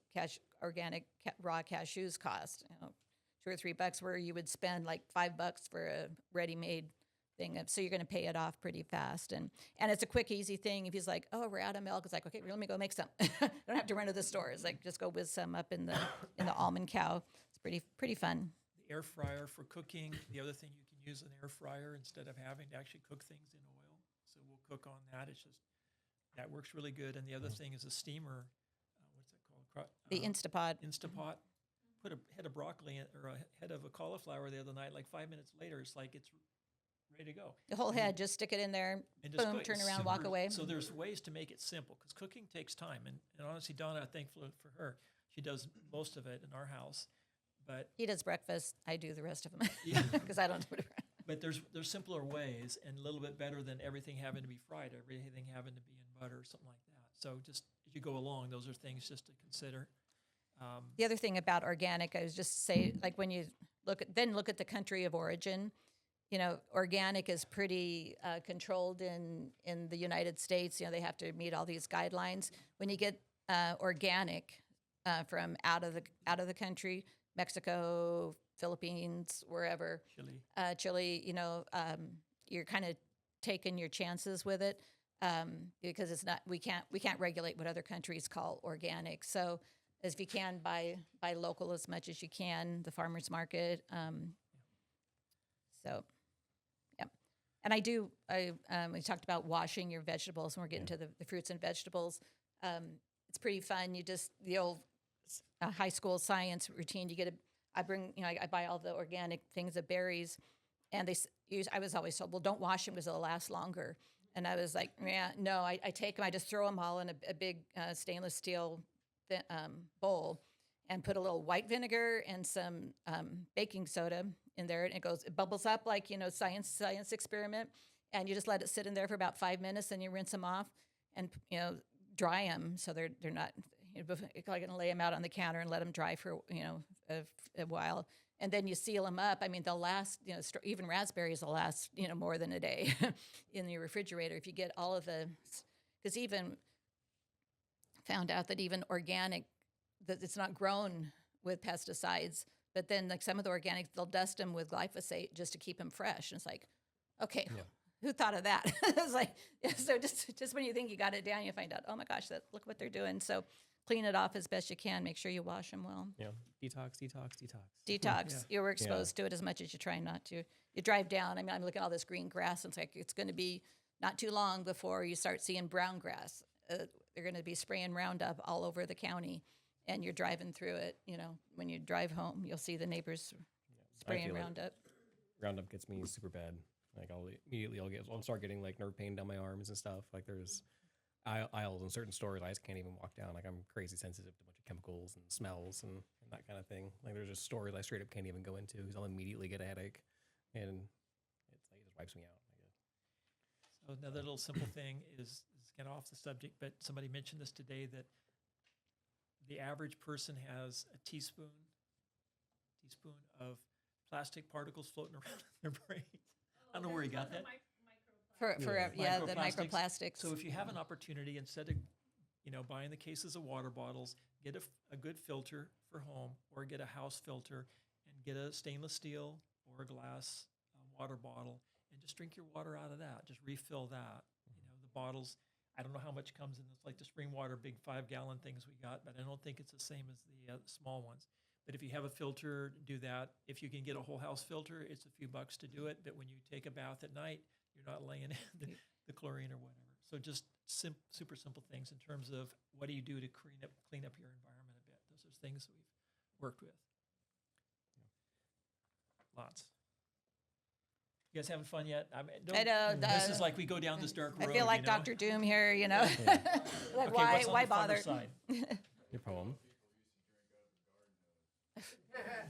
organic raw cashews cost? $2 or $3, where you would spend like $5 for a ready-made thing. So you're going to pay it off pretty fast, and it's a quick, easy thing. If he's like, "Oh, we're out of milk," it's like, "Okay, let me go make some." Don't have to run to the store. It's like just go whiz some up in the almond cow. It's pretty fun. The air fryer for cooking. The other thing, you can use an air fryer instead of having to actually cook things in oil. So we'll cook on that. It's just that works really good. And the other thing is a steamer. What's that called? The Instapot. Instapot. Put a head of broccoli or a head of a cauliflower the other night. Like 5 minutes later, it's like it's ready to go. The whole head, just stick it in there, And just boom, cook. turn It's around, walk super- away. So there's ways to make it simple because cooking takes time. And honestly, Donna, I'm thankful for her. She does most of it in our house. But He does breakfast. I do the rest of them Yeah. because I don't do it. but there's simpler ways and a little bit better than everything having to be fried, everything having to be in butter or something like that. So just as you go along, those are things just to consider. The other thing about organic, I was just say, like when you look at the country of origin, organic is pretty controlled in the United States. They have to meet all these guidelines. When you get organic from out of the country, Mexico, Philippines, wherever, Chili. Chile, you're kind of taking your chances with it because it's not. We can't regulate what other countries call organic. So if you can buy local as much as you can, the farmers market. So, yeah. And we talked about washing your vegetables, and we're getting to the fruits and vegetables. It's pretty fun. The old high school science routine. I buy all the organic things, the berries, and I was always told, well, don't wash them because they'll last longer. And I was like, yeah, no, I take them, I just throw them all in a big stainless steel bowl and put a little white vinegar and some baking soda in there, and it bubbles up like science experiment, and you just let it sit in there for about 5 minutes, and you rinse them off and dry them so they're not. You're going to lay them out on the counter and let them dry for a while, and then you seal them up. I mean, they'll last. Even raspberries will last more than a day in your refrigerator if you get all of the. Because even found out that even organic, that it's not grown with pesticides, but then like some of the organic, they'll dust them with glyphosate just to keep them fresh. And it's like, okay, who thought of that? It's like, so just when you think you got it down, you find out, oh my gosh, look what they're doing. So clean it off as best you can. Make sure you wash them well. Yeah. Detox. Detox. You were exposed to it as much as you try not to. You drive down. I mean, I'm looking at all this green grass, and it's like it's going to be not too long before you start seeing brown grass. they're going to be spraying Roundup all over the county, and you're driving through it. You know, when you drive home, you'll see the neighbors spraying feel it. Roundup. Roundup gets me super bad. Like I'll start getting like nerve pain down my arms and stuff. Like there's aisles in certain stores I just can't even walk down. Like I'm crazy sensitive to a bunch of chemicals and smells and that kind of thing. Like there's just stores I straight up can't even go into because I'll immediately get a headache, and it's like it just wipes me out. I guess. So another little simple thing is kind of off the subject, but somebody mentioned this today that the average person has a teaspoon of plastic particles floating around in their brain. I don't know where you got that. The Microplastics. microplastics. So if you have an opportunity, instead of buying the cases of water bottles, get a good filter for home, or get a house filter and get a stainless steel or a glass water bottle, and just drink your water out of that. Just refill that. The bottles. I don't know how much comes in. It's like the spring water, big 5-gallon things we got, but I don't think it's the same as the small ones. But if you have a filter, do that. If you can get a whole house filter, it's a few bucks to do it. But when you take a bath at night, you're not laying in the chlorine or whatever. So just super simple things in terms of what do you do to clean up your environment a bit. Those are things that we've worked with. Lots. You guys having fun yet? I know. This is like we go down this dark road. I feel like Dr. Doom here, like Okay, why what's on the bother? funner side? Your poem.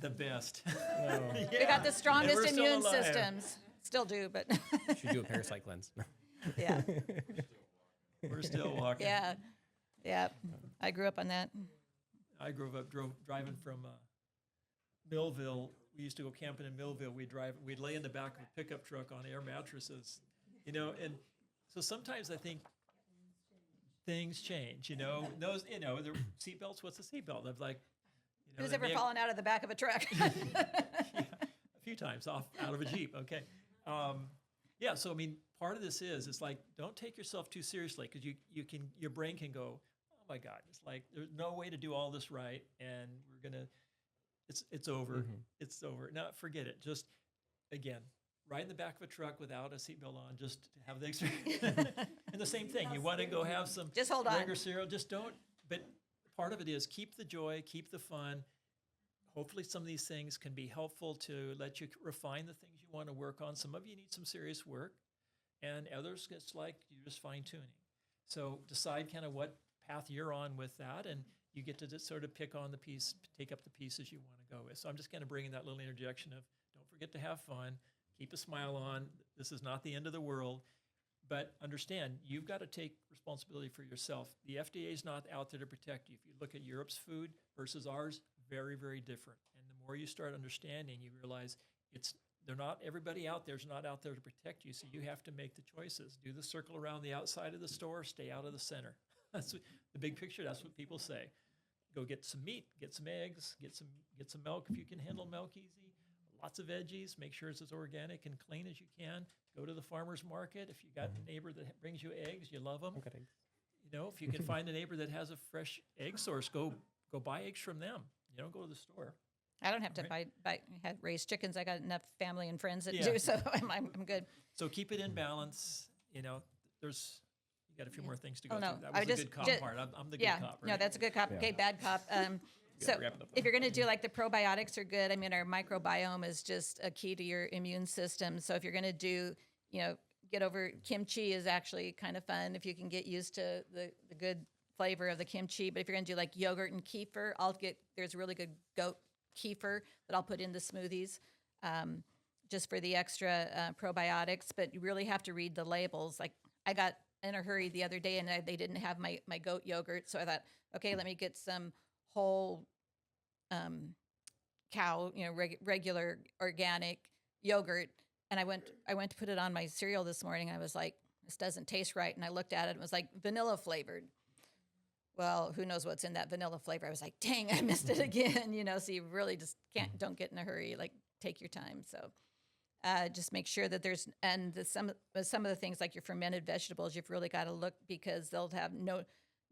The best. We got the strongest we're still immune alive. systems. Still do, but Should do a parasite cleanse. yeah, We're still walking. yeah. I grew up on that. I grew up driving from Millville. We used to go camping in Millville. We'd lay in the back of a pickup truck on air mattresses, and so sometimes I think things change, those, the seatbelts, what's a seatbelt? I'm like, Who's they ever may- fallen out of the back of a truck? Yeah, a few times out of a Jeep. Okay. So I mean, part of this is it's like, don't take yourself too seriously, because your brain can go, oh my God, it's like there's no way to do all this right, and it's over. Mm-hmm. It's over. Now forget it. Just again, ride in the back of a truck without a seatbelt on, just to have the experience. And the same thing, you want to go have some Just hold on. regular cereal, just don't. But part of it is keep the joy, keep the fun. Hopefully some of these things can be helpful to let you refine the things you want to work on. Some of you need some serious work, and others, it's like you're just fine tuning. So decide kind of what path you're on with that, and you get to just sort of take up the pieces you want to go with. So I'm just kind of bringing that little interjection of don't forget to have fun, keep a smile on. This is not the end of the world, but understand you've got to take responsibility for yourself. The FDA is not out there to protect you. If you look at Europe's food versus ours, very, very different. And the more you start understanding, you realize everybody out there is not out there to protect you. So you have to make the choices. Do the circle around the outside of the store, stay out of the center. That's the big picture. That's what people say. Go get some meat, get some eggs, get some milk if you can handle milk easy. Lots of veggies. Make sure it's as organic and clean as you can. Go to the farmer's market. If you got a neighbor that brings you eggs, you love them. I've got eggs. If you can find a neighbor that has a fresh egg source, go buy eggs from them. You don't go to the store. I don't have to raise chickens. I got enough family and friends that Yeah. do, so I'm good. So keep it in balance. You got a few more things to go Oh, no. through. That I was the just- good cop just- part. I'm the Yeah, good cop, right? no, that's a good cop. Okay, bad cop. So wrap it up. if you're going to do like the probiotics are good. I mean, our microbiome is just a key to your immune system. So if you're going to do, get over kimchi is actually kind of fun if you can get used to the good flavor of the kimchi. But if you're going to do like yogurt and kefir, there's really good goat kefir that I'll put in the smoothies just for the extra probiotics. But you really have to read the labels. Like I got in a hurry the other day and they didn't have my goat yogurt. So I thought, okay, let me get some whole cow, regular organic yogurt. And I went to put it on my cereal this morning. I was like, this doesn't taste right. And I looked at it. It was like vanilla flavored. Well, who knows what's in that vanilla flavor? I was like, dang, I missed it again. So you really just don't get in a hurry. Like take your time. So just make sure that some of the things like your fermented vegetables, you've really got to look because they'll have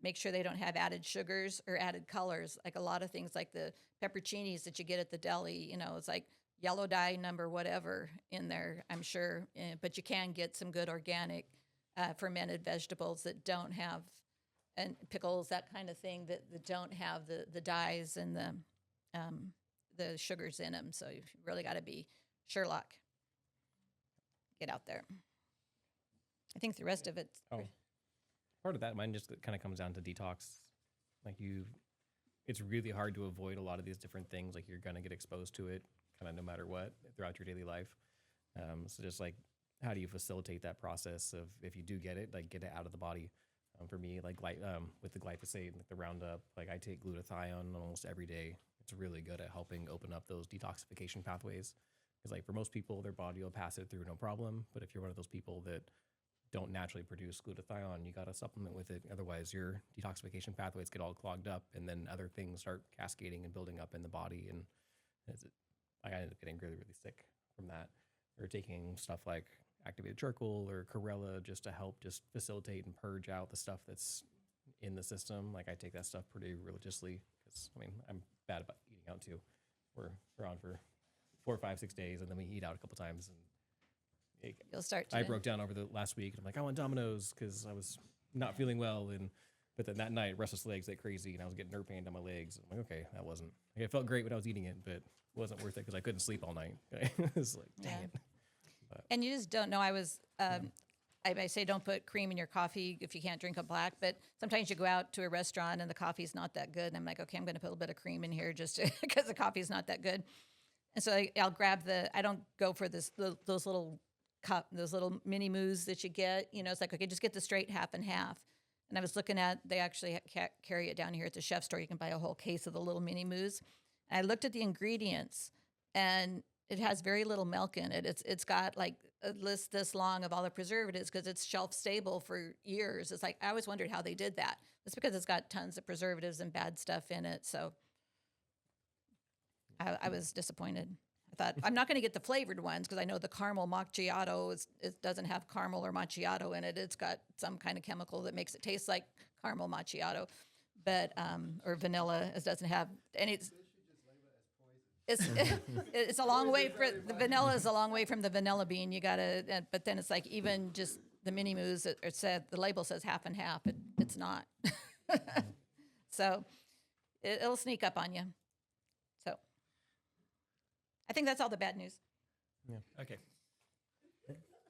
make sure they don't have added sugars or added colors. Like a lot of things like the pepperoncinis that you get at the deli, it's like yellow dye number whatever in there, I'm sure. But you can get some good organic fermented vegetables that don't have and pickles, that kind of thing that don't have the dyes and the sugars in them. So you've really got to be Sherlock. Get out there. I think the rest of it's Part of that, mine just kind of comes down to detox. Like it's really hard to avoid a lot of these different things. Like you're gonna get exposed to it, kind of no matter what, throughout your daily life. So just like, how do you facilitate that process of, if you do get it, like get it out of the body? For me, like with the glyphosate, like the Roundup, like I take glutathione almost every day. It's really good at helping open up those detoxification pathways. Because like for most people, their body will pass it through no problem. But if you're one of those people that don't naturally produce glutathione, you got to supplement with it. Otherwise, your detoxification pathways get all clogged up, and then other things start cascading and building up in the body. And I ended up getting really, really sick from that. Or taking stuff like activated charcoal or chlorella just to help just facilitate and purge out the stuff that's in the system. Like I take that stuff pretty religiously because, I mean, I'm bad about eating out too. We're on for 4, 5, 6 days, and then we eat out a couple times, and you'll start to. I broke down over the last week, and I'm like, I want Domino's because I was not feeling well, but then that night, restless legs like crazy, and I was getting nerve pain down my legs. I'm like, okay, that wasn't. Like, it felt great when I was eating it, but it wasn't worth it because I couldn't sleep all night. It's like, dang it. And you just don't know. I say don't put cream in your coffee if you can't drink a black, but sometimes you go out to a restaurant and the coffee's not that good. And I'm like, okay, I'm going to put a little bit of cream in here just because the coffee's not that good. And so I'll grab I don't go for those little those little mini moos that you get. You know, it's like, okay, just get the straight half and half. And I was looking they actually carry it down here at the chef store. You can buy a whole case of the little mini moos. And I looked at the ingredients, and it has very little milk in it. It's got like a list this long of all the preservatives because it's shelf stable for years. It's like, I always wondered how they did that. It's because it's got tons of preservatives and bad stuff in it. So I was disappointed. I thought, I'm not going to get the flavored ones because I know the caramel macchiato it doesn't have caramel or macchiato in it. It's got some kind of chemical that makes it taste like caramel macchiato, but or vanilla. It doesn't have any. It's a long way for the vanilla is a long way from the vanilla bean. You gotta, but then it's like even just the mini moos. It said the label says half and half. It's not. So it'll sneak up on you. So I think that's all the bad news. Yeah. Okay.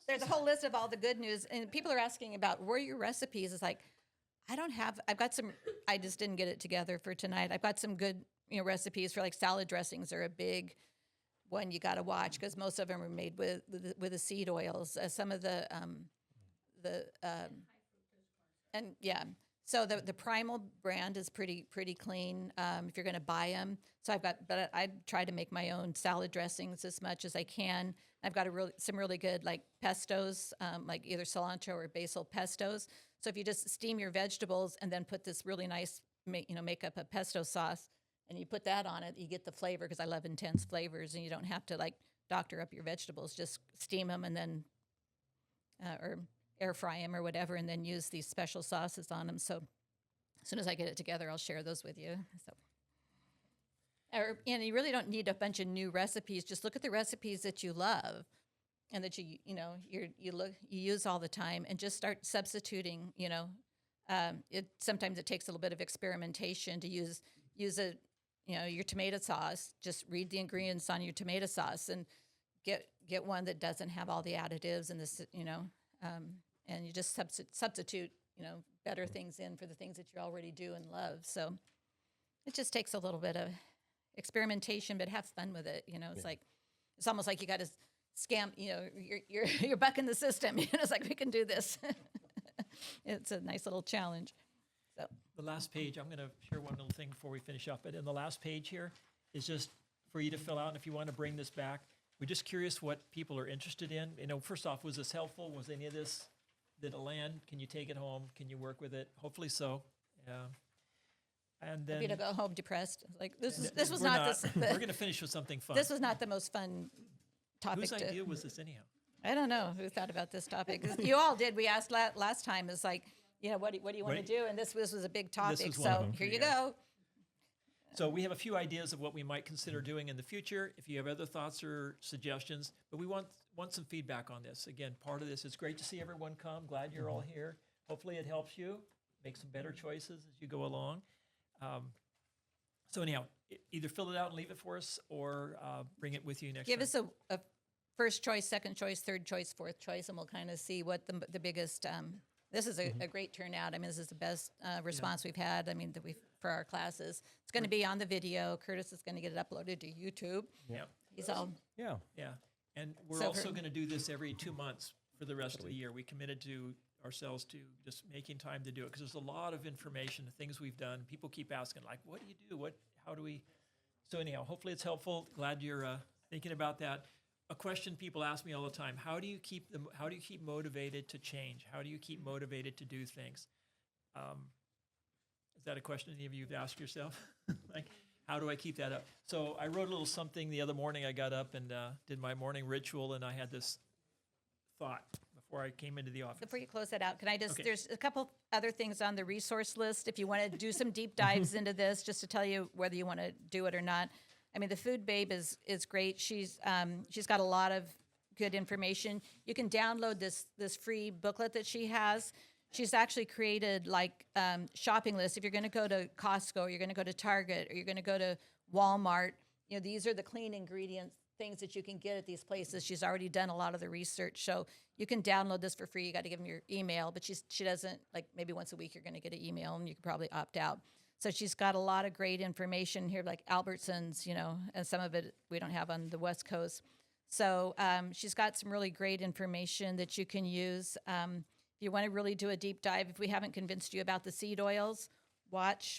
There's a whole list of all the good news, and people are asking about where are your recipes. It's like I've got some. I just didn't get it together for tonight. I've got some good recipes for like salad dressings are a big one you got to watch because most of them are made with the seed oils. Some of the and yeah. So the Primal brand is pretty clean if you're going to buy them. So but I try to make my own salad dressings as much as I can. I've got some really good like pestos, like either cilantro or basil pestos. So if you just steam your vegetables and then put this really nice, make up a pesto sauce, and you put that on it, you get the flavor because I love intense flavors, and you don't have to like doctor up your vegetables. Just steam them and then, or air fry them or whatever, and then use these special sauces on them. So as soon as I get it together, I'll share those with you. You really don't need a bunch of new recipes. Just look at the recipes that you love and that you use all the time, and just start substituting. Sometimes it takes a little bit of experimentation to use your tomato sauce. Just read the ingredients on your tomato sauce and get one that doesn't have all the additives and this, and you just substitute, better things in for the things that you already do and love. So it just takes a little bit of experimentation, but have fun with it. It's almost like you got to scam, you're bucking the system. It's like, we can do this. It's a nice little challenge. So The last page, I'm going to share one little thing before we finish up. But in the last page here is just for you to fill out. And if you want to bring this back, we're just curious what people are interested in. First off, was this helpful? Was any of this, did it land? Can you take it home? Can you work with it? Hopefully so. Yeah. And then you to go home depressed. Like this was we're not we're going to finish with something fun. This was not the most fun topic. Whose idea was this anyhow? I don't know who thought about this topic. You all did. We asked last time. It's like, what do you want to do? And this was a big topic. was one of So them here for you you guys. go. So we have a few ideas of what we might consider doing in the future. If you have other thoughts or suggestions, but we want some feedback on this. Again, part of this is great to see everyone come. Glad you're all here. Hopefully it helps you. make some better choices as you go along. So anyhow, either fill it out and leave it for us, or bring it with you next Give time. us a first choice, second choice, third choice, fourth choice, and we'll kind of see what the biggest. This is a great turnout. I mean, this is the best response we've had. I mean, that we've for our classes. It's going to be on the video. Curtis is going to get it uploaded to YouTube. Yeah. He's all Yeah. Yeah, and we're So also for- going to do this every 2 months for the rest of the year. We committed to ourselves to just making time to do it, because there's a lot of information, things we've done. People keep asking, like, what do you do? How do we? So anyhow, hopefully it's helpful. Glad you're thinking about that. A question people ask me all the time: How do you keep motivated to change? How do you keep motivated to do things? Is that a question any of you have asked yourself? Like, how do I keep that up? So I wrote a little something the other morning. I got up and did my morning ritual, and I had this thought before I came into the office. Before you close that out, can I just, Okay. there's a couple other things on the resource list if you want to do some deep dives into this, just to tell you whether you want to do it or not. I mean, the Food Babe is great. She's got a lot of good information. You can download this free booklet that she has. She's actually created like shopping lists. If you're going to go to Costco, or you're going to go to Target, or you're going to go to Walmart, you know, these are the clean ingredients, things that you can get at these places. She's already done a lot of the research, so you can download this for free. You got to give them your email, but she doesn't, like, maybe once a week you're going to get an email, and you could probably opt out. So she's got a lot of great information here, like Albertsons, you know, and some of it we don't have on the West Coast. So she's got some really great information that you can use. If you want to really do a deep dive, if we haven't convinced you about the seed oils,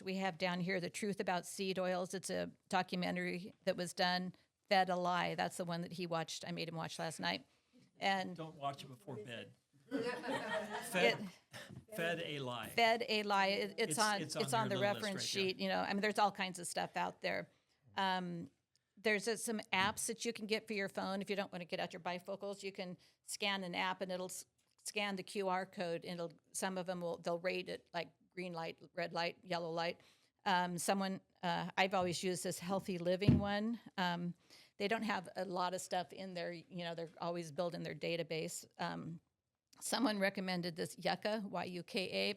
we have down here The Truth About Seed Oils. It's a documentary that was done. Fed a Lie. That's the one that he watched. I made him watch last night. And Don't watch it before bed. Fed a lie. Fed a Lie. It's on it's it's on on your the little list reference right there. sheet. You know, I mean, there's all kinds of stuff out there. There's some apps that you can get for your phone. If you don't want to get out your bifocals, you can scan an app, and it'll scan the QR code, and some of them they'll rate it like green light, red light, yellow light. I've always used this Healthy Living one. They don't have a lot of stuff in there. You know, they're always building their database. Someone recommended this Yucca, Y-U-K-A.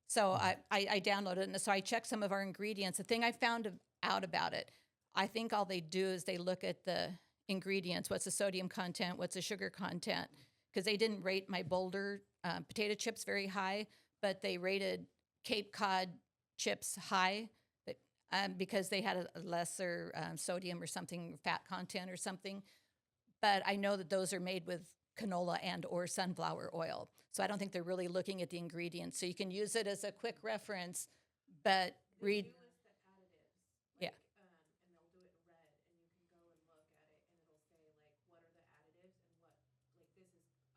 So I downloaded it, and so I checked some of our ingredients. The thing I found out about it, I think all they do is they look at the ingredients. What's the sodium content? What's the sugar content? Because they didn't rate my Boulder potato chips very high, but they rated Cape Cod chips high, because they had a lesser sodium or something, fat content or something. But I know that those are made with canola and or sunflower oil. So I don't think they're really looking at the ingredients. So you can use it as a quick reference, but read. They do list the additives. Yeah. Like, and they'll do it in red, and you can go and look at it, and it'll say, like, what are the additives and what, like, this is a carcinogen.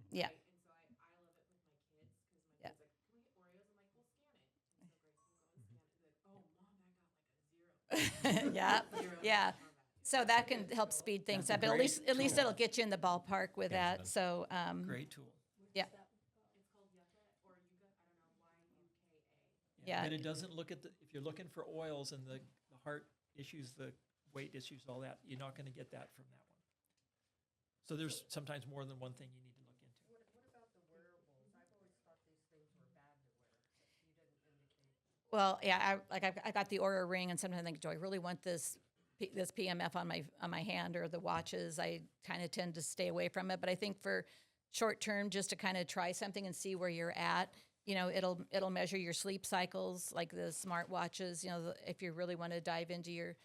Yeah. Right? And so I love it with my kids, because my Yeah. kid's like, can we get Oreos? I'm like, well, scan it. And so Grace will go and scan it. Be like, oh, Mom, that got like a 0. Yeah, Zero. yeah. Or bad. So that can help speed things That's a up. But at great least tool. it'll get you in the ballpark with Yeah, that. So Great tool. yeah, It's called Yucca or Yucca. I don't know, Y-U-K-A. Yeah. But it doesn't look at if you're looking for oils and the heart issues, the weight issues, all that, you're not going to get that from that one. So there's sometimes more than one thing you need to look into. What about the wearables? I've always thought these things were bad to wear, but you didn't indicate. well, yeah. I got the Aura ring, and sometimes I think, do I really want this PMF on my hand, or the watches? I kind of tend to stay away from it. But I think for short term, just to kind of try something and see where you're at. You know, it'll measure your sleep cycles, like the smart watches. You know, if you really want to dive into your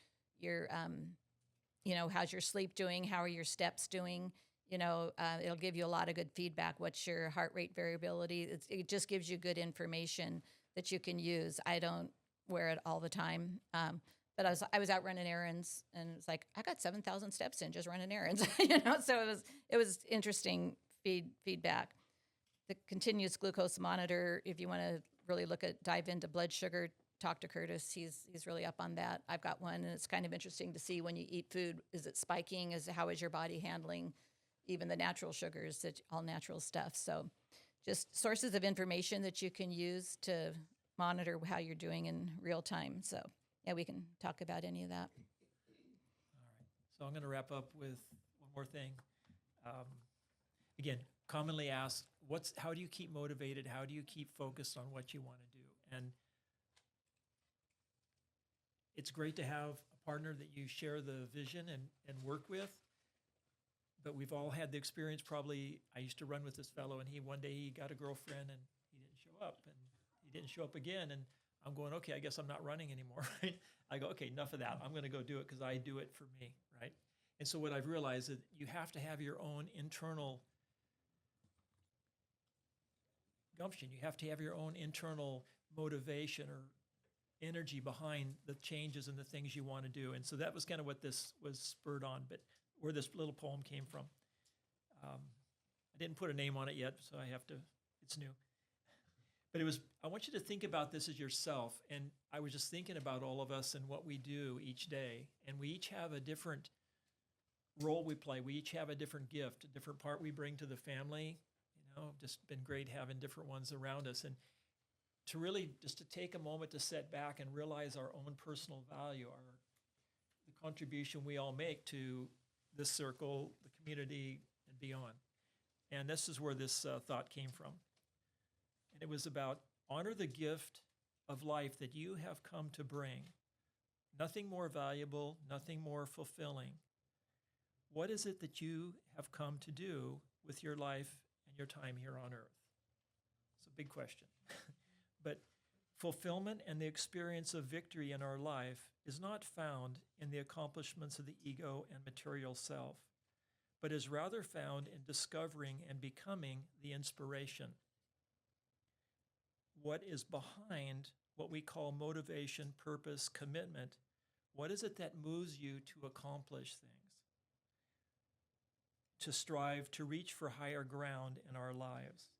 you know, how's your sleep doing? How are your steps doing? You know, it'll give you a lot of good feedback. What's your heart rate variability? It just gives you good information that you can use. I don't wear it all the time. But I was out running errands, and it's like, I got 7,000 steps in just running errands, you know. So it was interesting feedback. The continuous glucose monitor, if you want to really dive into blood sugar, talk to Curtis. He's really up on that. I've got one, and it's kind of interesting to see when you eat food, is it spiking? How is your body handling even the natural sugars, all natural stuff? So just sources of information that you can use to monitor how you're doing in real time. So yeah, we can talk about any of that. All right. So I'm going to wrap up with one more thing. Again, commonly asked, how do you keep motivated? How do you keep focused on what you want to do? And it's great to have a partner that you share the vision and work with. But we've all had the experience. Probably I used to run with this fellow, and one day he got a girlfriend and he didn't show up, and he didn't show up again. And I'm going, okay, I guess I'm not running anymore. Right? I go, okay, enough of that. I'm going to go do it because I do it for me, right? And so what I've realized is you have to have your own internal gumption. You have to have your own internal motivation or energy behind the changes and the things you want to do. And so that was kind of what this was spurred on, but where this little poem came from. I didn't put a name on it yet, so it's new. But I want you to think about this as yourself. And I was just thinking about all of us and what we do each day. And we each have a different role we play. We each have a different gift, a different part we bring to the family. Just been great having different ones around us. And to really just to take a moment to sit back and realize our own personal value, the contribution we all make to this circle, the community, and beyond. And this is where this thought came from. And it was about honor the gift of life that you have come to bring. Nothing more valuable, nothing more fulfilling. What is it that you have come to do with your life and your time here on earth? It's a big question. But fulfillment and the experience of victory in our life is not found in the accomplishments of the ego and material self, but is rather found in discovering and becoming the inspiration. What is behind what we call motivation, purpose, commitment? What is it that moves you to accomplish things? To strive, to reach for higher ground in our lives.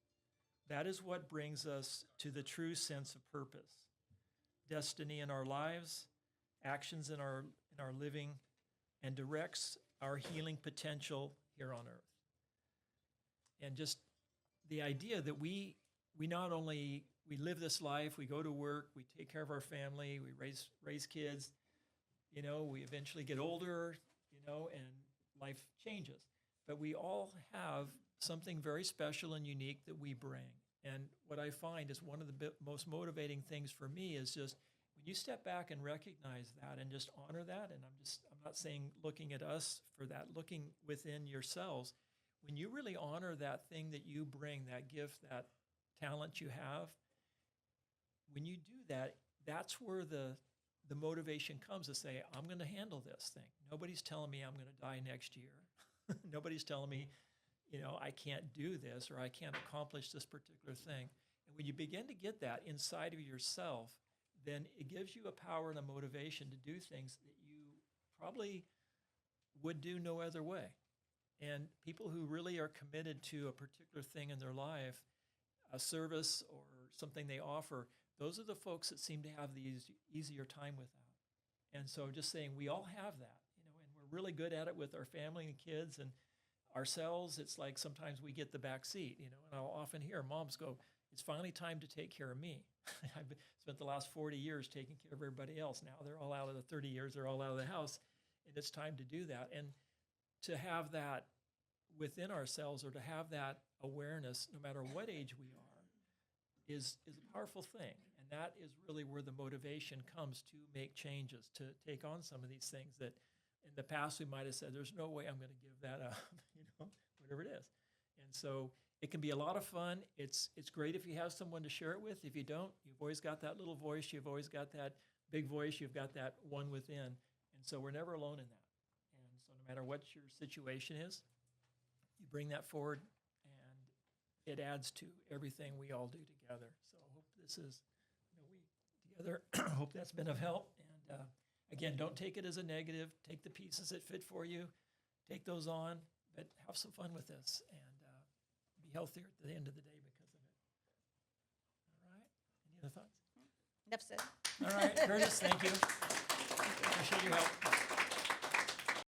That is what brings us to the true sense of purpose, destiny in our lives, actions in our living, and directs our healing potential here on earth. And just the idea that we not only we live this life, we go to work, we take care of our family, we raise kids, we eventually get older, and life changes. But we all have something very special and unique that we bring. And what I find is one of the most motivating things for me is just when you step back and recognize that and just honor that, and I'm not saying looking at us for that, looking within yourselves, when you really honor that thing that you bring, that gift, that talent you have, when you do that, that's where the motivation comes to say, I'm going to handle this thing. Nobody's telling me I'm going to die next year. Nobody's telling me, I can't do this or I can't accomplish this particular thing. And when you begin to get that inside of yourself, then it gives you a power and a motivation to do things that you probably would do no other way. And people who really are committed to a particular thing in their life, a service or something they offer, those are the folks that seem to have the easier time with that. And so just saying we all have that, and we're really good at it with our family and kids and ourselves. It's like sometimes we get the back seat, and I'll often hear moms go, it's finally time to take care of me. I've spent the last 40 years taking care of everybody else. Now they're all out of the 30 years, they're all out of the house, and it's time to do that. And to have that within ourselves or to have that awareness, no matter what age we are, is a powerful thing. And that is really where the motivation comes to make changes, to take on some of these things that in the past we might have said, there's no way I'm going to give that up, whatever it is. And so it can be a lot of fun. It's great if you have someone to share it with. If you don't, you've always got that little voice. You've always got that big voice. You've got that one within. And so we're never alone in that. And so no matter what your situation is, you bring that forward, and it adds to everything we all do together. So I hope this is, we together, hope that's been of help. And again, don't take it as a negative. Take the pieces that fit for you. Take those on, but have some fun with this and be healthier at the end of the day because of it. All right. Any other thoughts? Enough said. All right, Curtis, thank you. Appreciate your help.